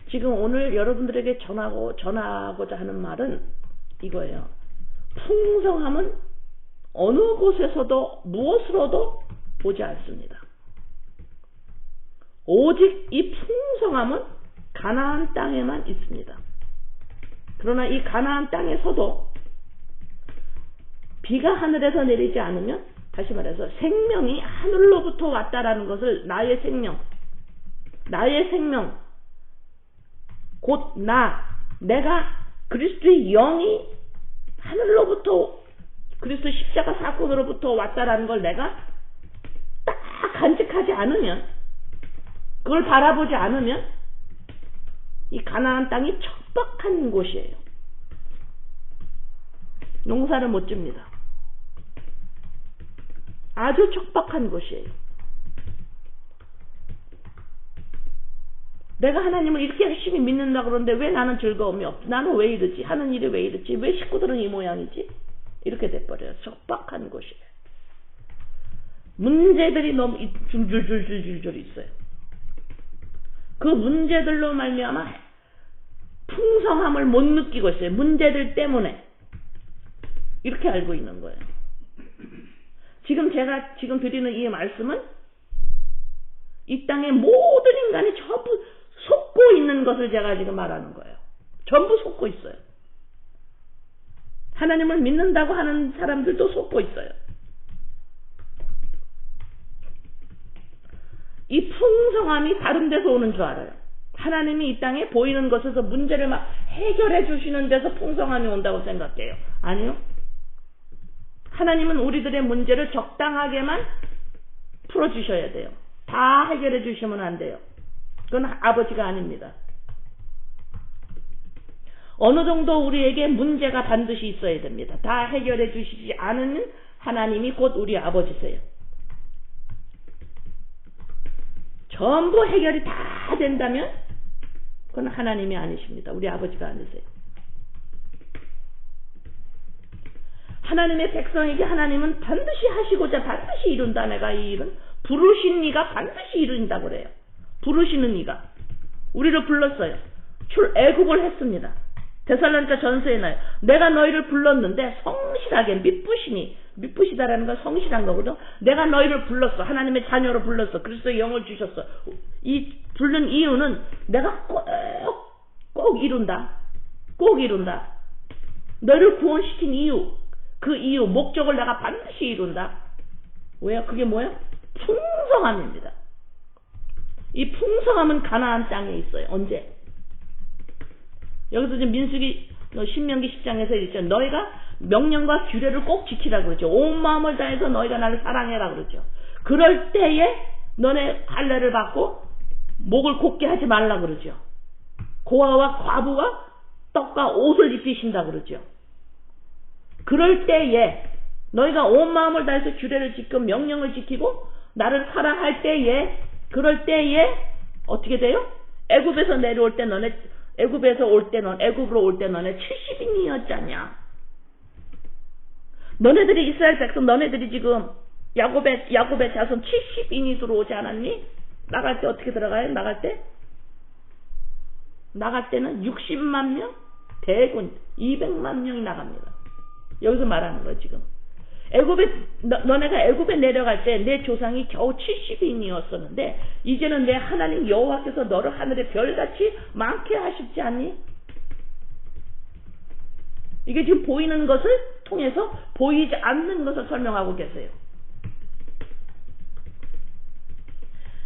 지금 오늘 여러분들에게 전하고자 하는 말은 이거예요. 풍성함은 어느 곳에서도 무엇으로도 보지 않습니다. 오직 이 풍성함은 가나안 땅에만 있습니다. 그러나 이 가나안 땅에서도 비가 하늘에서 내리지 않으면, 다시 말해서 생명이 하늘로부터 왔다라는 것을, 나의 생명 곧 내가 그리스도의 영이 하늘로부터 그리스도 십자가 사건으로부터 왔다라는 걸 내가 딱 간직하지 않으면, 그걸 바라보지 않으면 이 가나안 땅이 척박한 곳이에요. 농사를 못 집니다. 아주 척박한 곳이에요. 내가 하나님을 이렇게 열심히 믿는다 그러는데 왜 나는 즐거움이 없지? 나는 왜 이러지? 하는 일이 왜 이러지? 왜 식구들은 이 모양이지? 이렇게 돼버려요. 척박한 곳이에요. 문제들이 너무 줄줄줄줄줄 있어요. 그 문제들로 말미암아 풍성함을 못 느끼고 있어요. 문제들 때문에. 이렇게 알고 있는 거예요. 제가 드리는 이 말씀은 이 땅의 모든 인간이 전부 속고 있는 것을 제가 지금 말하는 거예요. 전부 속고 있어요. 하나님을 믿는다고 하는 사람들도 속고 있어요. 이 풍성함이 다른 데서 오는 줄 알아요. 하나님이 이 땅에 보이는 것에서 문제를 막 해결해 주시는 데서 풍성함이 온다고 생각해요. 아니요. 하나님은 우리들의 문제를 적당하게만 풀어주셔야 돼요. 다 해결해 주시면 안 돼요. 그건 아버지가 아닙니다. 어느 정도 우리에게 문제가 반드시 있어야 됩니다. 다 해결해 주시지 않으면 하나님이 곧 우리 아버지세요. 전부 해결이 다 된다면 그건 하나님이 아니십니다. 우리 아버지가 아니세요. 하나님의 백성에게 하나님은 반드시 하시고자 반드시 이룬다. 내가 이 일은 부르신 이가 반드시 이룬다고 그래요. 부르시는 이가 우리를 불렀어요. 출애굽을 했습니다. 데살로니가 전서에 나요. 내가 너희를 불렀는데 성실하게 미쁘시다라는 건 성실한 거거든. 내가 너희를 불렀어. 하나님의 자녀로 불렀어. 그리스도의 영을 주셨어. 이 부른 이유는 내가 꼭 이룬다. 꼭 이룬다. 너희를 구원시킨 이유, 그 이유, 목적을 내가 반드시 이룬다. 왜요? 그게 뭐예요? 풍성함입니다. 이 풍성함은 가나안 땅에 있어요. 언제? 여기서 지금 민수기 신명기 10장에서 있죠. 너희가 명령과 규례를 꼭 지키라고 그러죠. 온 마음을 다해서 너희가 나를 사랑해라 그러죠. 그럴 때에 너네 할례를 받고 목을 곧게 하지 말라 그러죠. 고아와 과부가 떡과 옷을 입히신다 그러죠. 그럴 때에 너희가 온 마음을 다해서 규례를 지키고 명령을 지키고 나를 사랑할 때에 그럴 때에 어떻게 돼요? 애굽에서 내려올 때 너네 애굽으로 올 때 너네 70인이었잖냐. 너네들이 이스라엘 백성 너네들이 지금 야곱의 자손 70인이 들어오지 않았니? 나갈 때 어떻게 들어가요? 나갈 때는 60만 명, 대군 200만 명이 나갑니다. 여기서 말하는 거예요, 지금. 너네가 애굽에 내려갈 때 내 조상이 겨우 70인이었었는데 이제는 내 하나님 여호와께서 너를 하늘의 별같이 많게 하십지 않니? 이게 지금 보이는 것을 통해서 보이지 않는 것을 설명하고 계세요.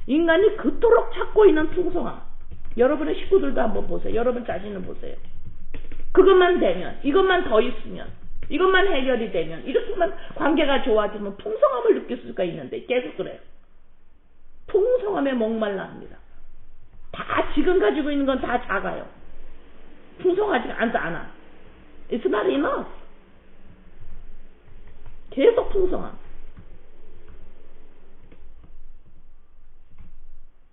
인간이 그토록 찾고 있는 풍성함. 여러분의 식구들도 한번 보세요. 여러분 자신을 보세요. 그것만 되면, 이것만 더 있으면, 이것만 해결이 되면, 이렇게만 관계가 좋아지면 풍성함을 느낄 수가 있는데 계속 그래요. 풍성함에 목말라 합니다. 다 지금 가지고 있는 건 다 작아요. 풍성하지가 않아. It's not enough. 계속 풍성함.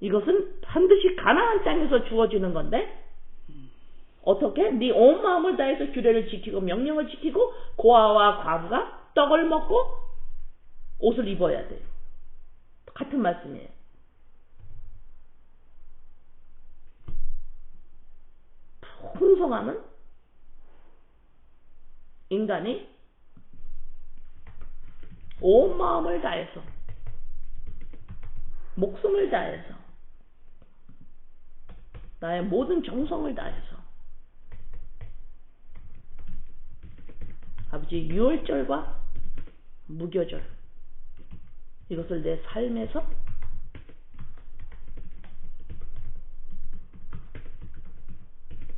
이것은 반드시 가나안 땅에서 주어지는 건데 어떻게? 네 온 마음을 다해서 규례를 지키고 명령을 지키고 고아와 과부가 떡을 먹고 옷을 입어야 돼요. 같은 말씀이에요. 풍성함은 인간이 온 마음을 다해서 목숨을 다해서 나의 모든 정성을 다해서 아버지 유월절과 무교절 이것을 내 삶에서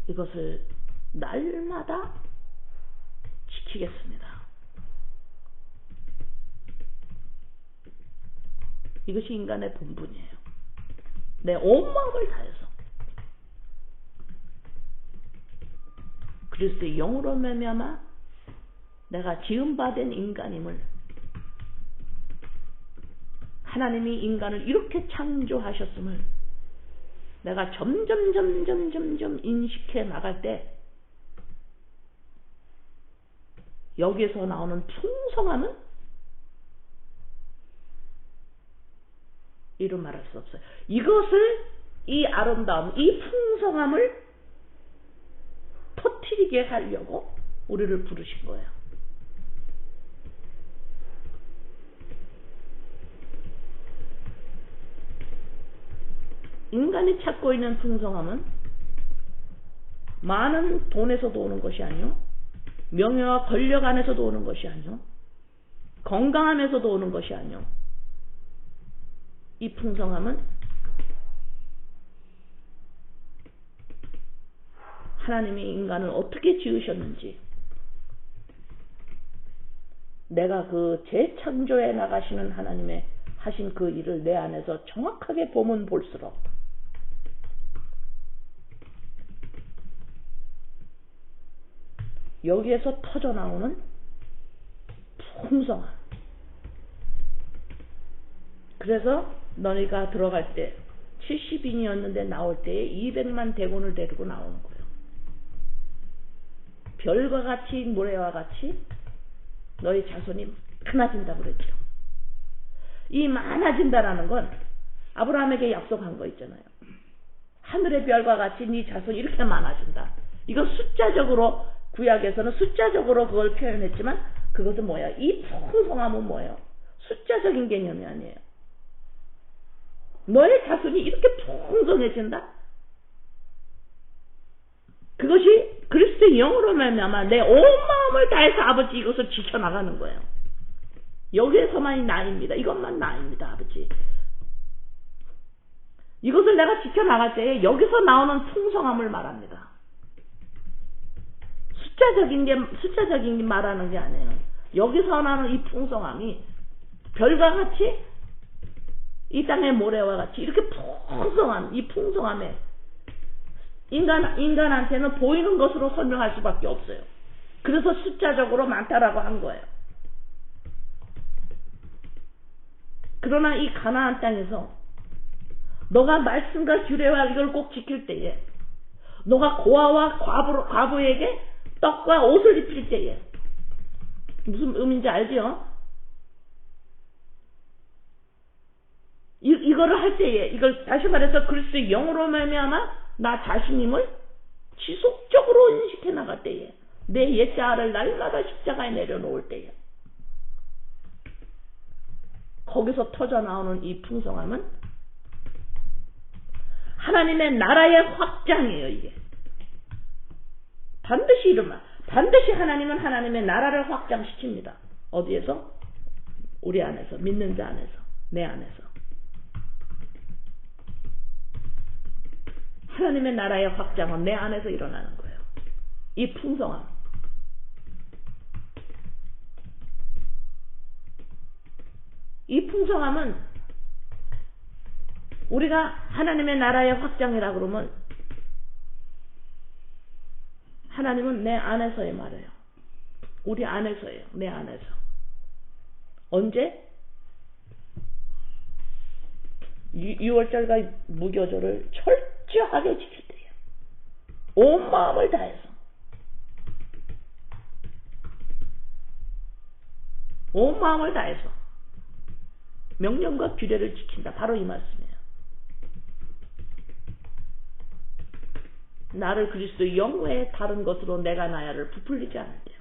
이것을 날마다 지키겠습니다. 이것이 인간의 본분이에요. 내 온 마음을 다해서 그리스도의 영으로 말미암아 내가 지음받은 인간임을 하나님이 인간을 이렇게 창조하셨음을 내가 점점 인식해 나갈 때 여기에서 나오는 풍성함은 이루 말할 수 없어요. 이것을 이 아름다움, 이 풍성함을 터뜨리게 하려고 우리를 부르신 거예요. 인간이 찾고 있는 풍성함은 많은 돈에서도 오는 것이 아니요, 명예와 권력 안에서도 오는 것이 아니요, 건강함에서도 오는 것이 아니요, 이 풍성함은 하나님이 인간을 어떻게 지으셨는지 내가 그 재창조해 나가시는 하나님의 하신 그 일을 내 안에서 정확하게 보면 볼수록 여기에서 터져나오는 풍성함. 그래서 너희가 들어갈 때 70인이었는데 나올 때에 200만 대군을 데리고 나오는 거예요. 별과 같이 모래와 같이 너희 자손이 많아진다고 그랬죠. 이 많아진다라는 건 아브라함에게 약속한 거 있잖아요. 하늘의 별과 같이 네 자손이 이렇게 많아진다. 이건 숫자적으로 구약에서는 숫자적으로 그걸 표현했지만 그것은 뭐야? 이 풍성함은 뭐예요? 숫자적인 개념이 아니에요. 너의 자손이 이렇게 풍성해진다? 그것이 그리스도의 영으로 말미암아 내 온 마음을 다해서 아버지 이것을 지켜나가는 거예요. 여기에서만이 나입니다. 이것만 나입니다. 아버지. 이것을 내가 지켜나갈 때에 여기서 나오는 풍성함을 말합니다. 숫자적인 게 말하는 게 아니에요. 여기서 나는 이 풍성함이 별과 같이 이 땅의 모래와 같이 이렇게 풍성한 이 풍성함에 인간한테는 보이는 것으로 설명할 수밖에 없어요. 그래서 숫자적으로 많다라고 한 거예요. 그러나 이 가나안 땅에서 너가 말씀과 규례와 이걸 꼭 지킬 때에 너가 고아와 과부에게 떡과 옷을 입힐 때에 무슨 의미인지 알죠? 이거를 할 때에 이걸 다시 말해서 그리스도의 영으로 말미암아 나 자신임을 지속적으로 인식해 나갈 때에 내 옛자아를 날마다 십자가에 내려놓을 때에 거기서 터져나오는 이 풍성함은 하나님의 나라의 확장이에요. 이게 반드시 하나님은 하나님의 나라를 확장시킵니다. 어디에서? 우리 안에서, 믿는 자 안에서, 내 안에서. 하나님의 나라의 확장은 내 안에서 일어나는 거예요. 이 풍성함. 이 풍성함은 우리가 하나님의 나라의 확장이라 그러면 하나님은 내 안에서의 말이에요. 우리 안에서예요. 내 안에서. 언제? 6월절과 무교절을 철저하게 지킬 때예요. 온 마음을 다해서. 온 마음을 다해서. 명령과 규례를 지킨다. 바로 이 말씀이에요. 나를 그리스도 영 외에 다른 것으로 내가 나야를 부풀리지 않을게요.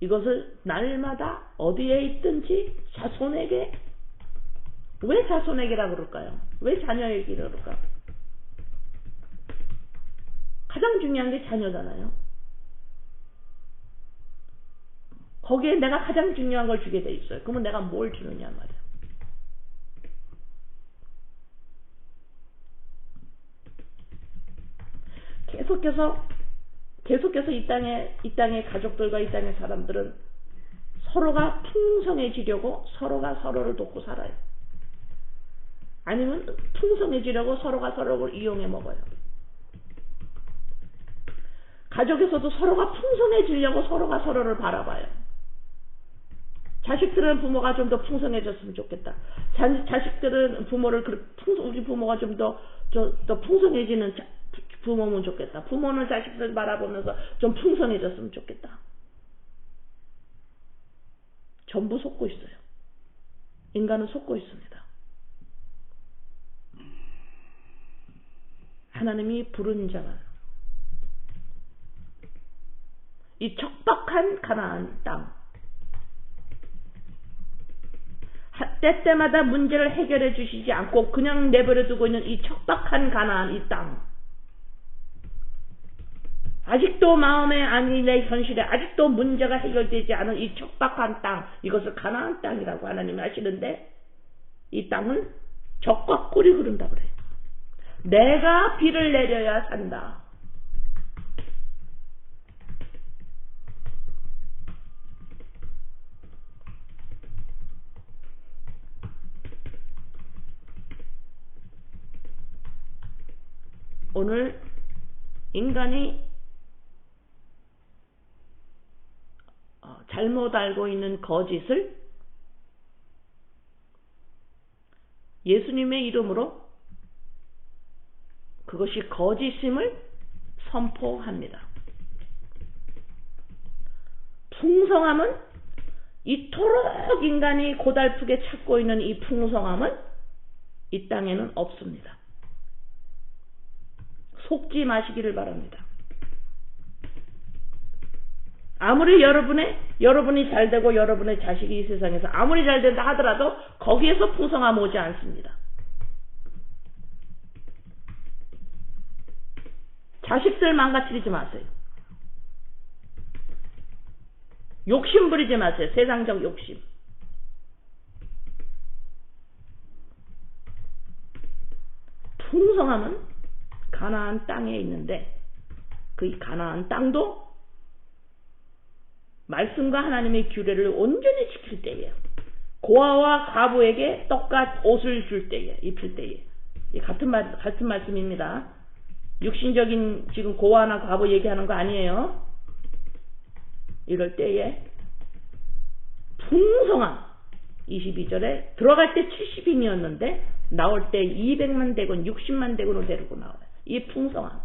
이것을 날마다 어디에 있든지 자손에게, 왜 자손에게라고 그럴까요? 왜 자녀에게라고 그럴까? 가장 중요한 게 자녀잖아요. 거기에 내가 가장 중요한 걸 주게 돼 있어요. 그러면 내가 뭘 주느냐 말이에요. 계속해서 이 땅의 가족들과 이 땅의 사람들은 서로가 풍성해지려고 서로가 서로를 돕고 살아요. 아니면 풍성해지려고 서로가 서로를 이용해 먹어요. 가족에서도 서로가 풍성해지려고 서로가 서로를 바라봐요. 자식들은 부모가 좀 더 풍성해졌으면 좋겠다. 자식들은 우리 부모가 좀 더 풍성해지는 부모면 좋겠다. 부모는 자식들 바라보면서 좀 풍성해졌으면 좋겠다. 전부 속고 있어요. 인간은 속고 있습니다. 하나님이 부른 자가 이 척박한 가나안 땅, 때때마다 문제를 해결해 주시지 않고 그냥 내버려 두고 있는 이 척박한 가나안 이 땅, 아직도 마음의 안일의 현실에 아직도 문제가 해결되지 않은 이 척박한 땅, 이것을 가나안 땅이라고 하나님이 하시는데, 이 땅은 적과 꿀이 흐른다 그래요. 내가 비를 내려야 산다. 오늘 인간이 잘못 알고 있는 거짓을 예수님의 이름으로 그것이 거짓임을 선포합니다. 풍성함은 이토록 인간이 고달프게 찾고 있는 이 풍성함은 이 땅에는 없습니다. 속지 마시기를 바랍니다. 아무리 여러분이 잘되고 여러분의 자식이 이 세상에서 아무리 잘된다 하더라도 거기에서 풍성함 오지 않습니다. 자식들 망가뜨리지 마세요. 욕심 부리지 마세요. 세상적 욕심. 풍성함은 가나안 땅에 있는데 그 가나안 땅도 말씀과 하나님의 규례를 온전히 지킬 때에, 고아와 과부에게 떡과 옷을 줄 때에, 입힐 때에, 이 같은 말씀입니다. 육신적인 지금 고아나 과부 얘기하는 거 아니에요. 이럴 때에 풍성함, 22절에 들어갈 때 70인이었는데 나올 때 200만 대군 60만 대군을 데리고 나와요. 이 풍성함.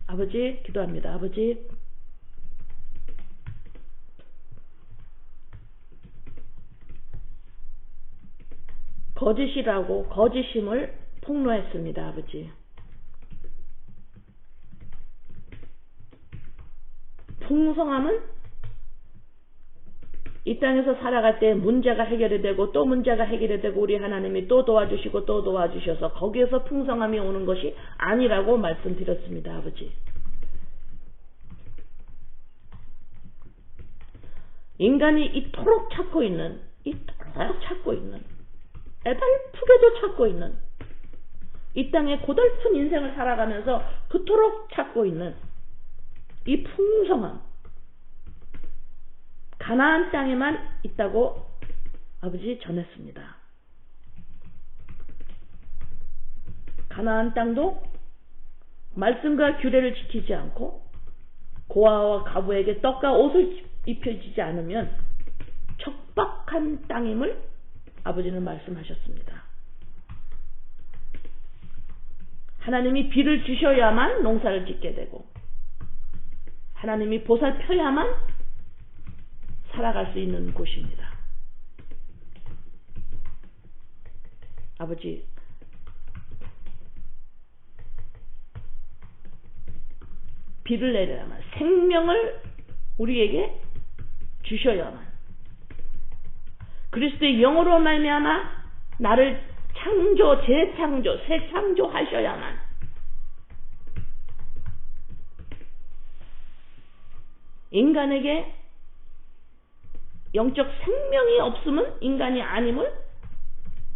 아버지 기도합니다. 아버지, 거짓이라고 거짓임을 폭로했습니다. 아버지, 풍성함은 이 땅에서 살아갈 때 문제가 해결이 되고 또 문제가 해결이 되고 우리 하나님이 또 도와주시고 또 도와주셔서 거기에서 풍성함이 오는 것이 아니라고 말씀드렸습니다. 아버지, 인간이 이토록 찾고 있는 애달프게도 찾고 있는 이 땅의 고달픈 인생을 살아가면서 그토록 찾고 있는 이 풍성함, 가나안 땅에만 있다고 아버지 전했습니다. 가나안 땅도 말씀과 규례를 지키지 않고 고아와 과부에게 떡과 옷을 입혀지지 않으면 척박한 땅임을 아버지는 말씀하셨습니다. 하나님이 비를 주셔야만 농사를 짓게 되고 하나님이 보살펴야만 살아갈 수 있는 곳입니다. 아버지, 비를 내려야만, 생명을 우리에게 주셔야만, 그리스도의 영으로 말미암아 나를 재창조, 새 창조하셔야만, 인간에게 영적 생명이 없으면 인간이 아님을,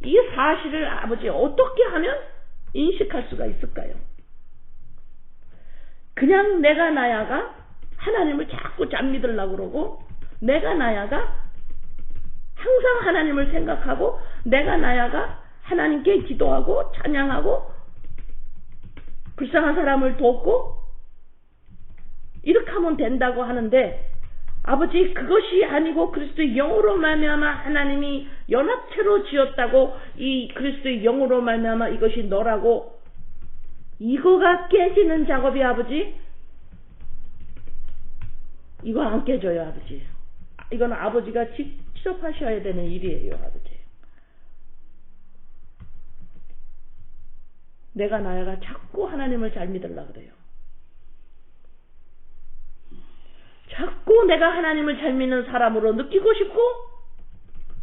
이 사실을 아버지 어떻게 하면 인식할 수가 있을까요? 그냥 내가 나야가 하나님을 자꾸 잘 믿으려고 그러고, 내가 나야가 항상 하나님을 생각하고, 내가 나야가 하나님께 기도하고 찬양하고 불쌍한 사람을 돕고 이렇게 하면 된다고 하는데, 아버지, 그것이 아니고 그리스도의 영으로 말미암아 하나님이 연합체로 지었다고, 이 그리스도의 영으로 말미암아 이것이 너라고, 이거가 깨지는 작업이 아버지, 이거 안 깨져요. 아버지, 이건 아버지가 직접 하셔야 되는 일이에요. 아버지, 내가 나야가 자꾸 하나님을 잘 믿으려고 그래요. 자꾸 내가 하나님을 잘 믿는 사람으로 느끼고 싶고,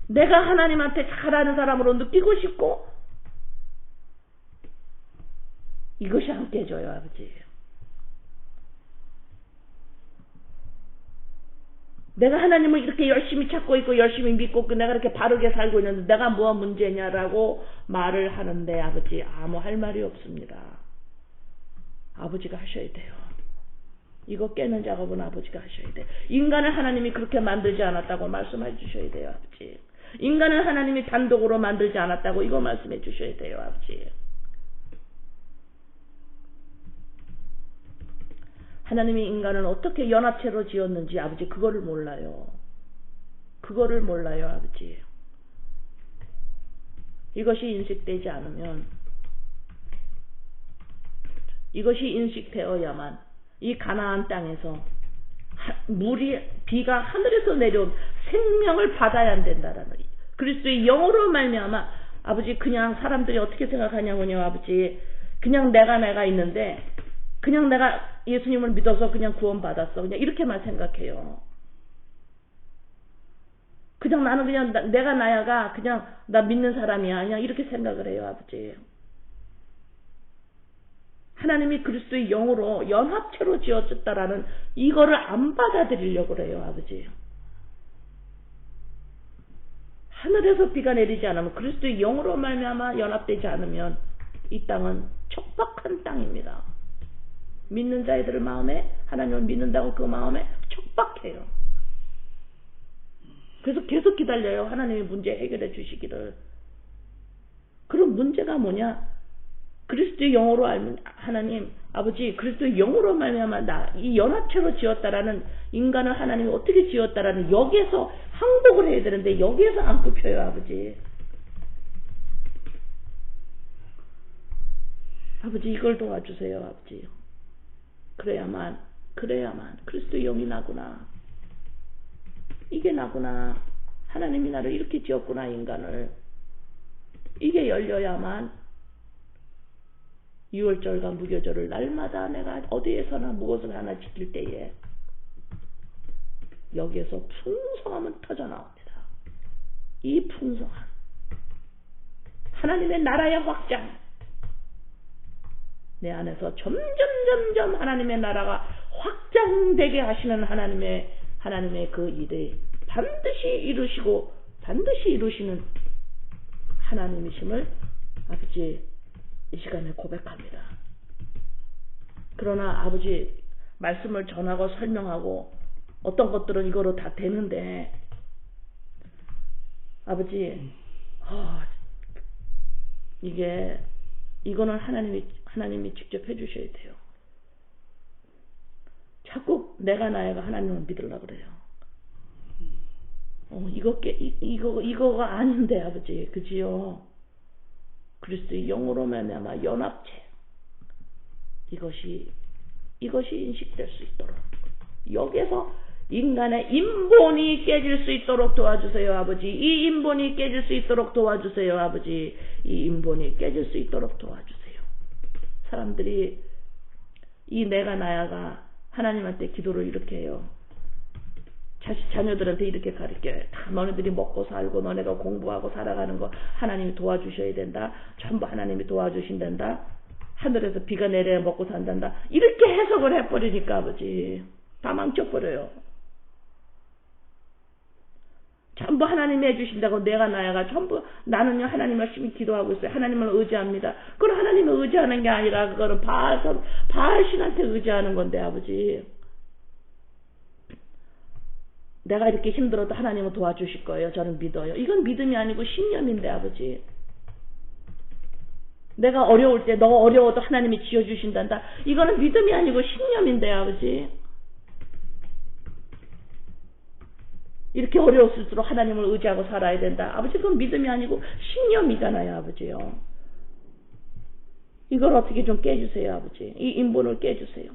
내가 하나님한테 잘하는 사람으로 느끼고 싶고, 이것이 안 깨져요. 아버지, 내가 하나님을 이렇게 열심히 찾고 있고 열심히 믿고 내가 이렇게 바르게 살고 있는데 내가 뭐가 문제냐라고 말을 하는데, 아버지, 아무 할 말이 없습니다. 아버지가 하셔야 돼요. 이거 깨는 작업은 아버지가 하셔야 돼요. 인간을 하나님이 그렇게 만들지 않았다고 말씀해 주셔야 돼요. 아버지, 인간을 하나님이 단독으로 만들지 않았다고 이거 말씀해 주셔야 돼요. 아버지, 하나님이 인간을 어떻게 연합체로 지었는지 아버지 그거를 몰라요. 그거를 몰라요, 아버지. 이것이 인식되지 않으면, 이것이 인식되어야만 이 가나안 땅에서 비가 하늘에서 내려온 생명을 받아야 된다라는, 그리스도의 영으로 말미암아 아버지, 그냥 사람들이 어떻게 생각하냐면요, 아버지, 그냥 내가 있는데 그냥 내가 예수님을 믿어서 그냥 구원받았어, 그냥 이렇게만 생각해요. 그냥 나는 그냥 내가 나야가 그냥 나 믿는 사람이야, 그냥 이렇게 생각을 해요, 아버지. 하나님이 그리스도의 영으로 연합체로 지어졌다라는 이거를 안 받아들이려고 그래요, 아버지. 하늘에서 비가 내리지 않으면, 그리스도의 영으로 말미암아 연합되지 않으면 이 땅은 척박한 땅입니다. 믿는 자들의 마음에, 하나님을 믿는다고 그 마음에 척박해요. 그래서 계속 기다려요, 하나님이 문제 해결해 주시기를. 그럼 문제가 뭐냐? 그리스도의 영으로 알면, 하나님 아버지, 그리스도의 영으로 말미암아 이 연합체로 지었다라는, 인간을 하나님이 어떻게 지었다라는, 여기에서 항복을 해야 되는데 여기에서 안 굽혀요, 아버지. 아버지, 이걸 도와주세요, 아버지. 그래야만 그리스도의 영이 나구나, 이게 나구나, 하나님이 나를 이렇게 지었구나, 인간을. 이게 열려야만 6월절과 무교절을 날마다 내가 어디에서나 무엇을 하나 지킬 때에 여기에서 풍성함은 터져나옵니다. 이 풍성함, 하나님의 나라의 확장, 내 안에서 점점 하나님의 나라가 확장되게 하시는 하나님의 그 일을 반드시 이루시는 하나님이심을 아버지 이 시간에 고백합니다. 그러나 아버지, 말씀을 전하고 설명하고 어떤 것들은 이거로 다 되는데, 아버지, 이거는 하나님이 직접 해주셔야 돼요. 자꾸 내가 나야가 하나님을 믿으려고 그래요. 이거가 아닌데, 아버지, 그지요? 그리스도의 영으로 말미암아 연합체, 이것이 인식될 수 있도록, 여기에서 인간의 인본이 깨질 수 있도록 도와주세요, 아버지. 이 인본이 깨질 수 있도록 도와주세요, 아버지. 이 인본이 깨질 수 있도록 도와주세요. 사람들이 이 내가 나야가 하나님한테 기도를 이렇게 해요. 자녀들한테 이렇게 가르쳐요. 다 너네들이 먹고 살고 너네가 공부하고 살아가는 거 하나님이 도와주셔야 된다. 전부 하나님이 도와주신단다. 하늘에서 비가 내려야 먹고 산단다. 이렇게 해석을 해버리니까 아버지 다 망쳐버려요. 전부 하나님이 해주신다고 내가 나야가 전부, 나는요 하나님 열심히 기도하고 있어요. 하나님을 의지합니다. 그건 하나님을 의지하는 게 아니라 그거는 바알신한테 의지하는 건데, 아버지. 내가 이렇게 힘들어도 하나님은 도와주실 거예요. 저는 믿어요. 이건 믿음이 아니고 신념인데, 아버지. 내가 어려울 때 너 어려워도 하나님이 지어주신단다. 이거는 믿음이 아니고 신념인데, 아버지. 이렇게 어려웠을수록 하나님을 의지하고 살아야 된다. 아버지, 그건 믿음이 아니고 신념이잖아요, 아버지요. 이걸 어떻게 좀 깨주세요, 아버지. 이 인본을 깨주세요.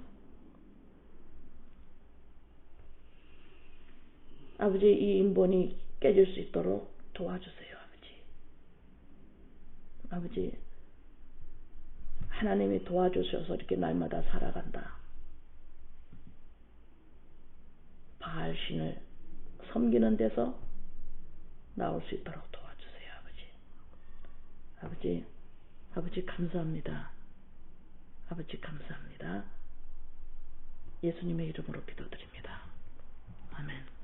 아버지, 이 인본이 깨질 수 있도록 도와주세요, 아버지. 아버지, 하나님이 도와주셔서 이렇게 날마다 살아간다. 바알신을 섬기는 데서 나올 수 있도록 도와주세요, 아버지. 아버지 감사합니다. 아버지 감사합니다. 예수님의 이름으로 기도드립니다. 아멘.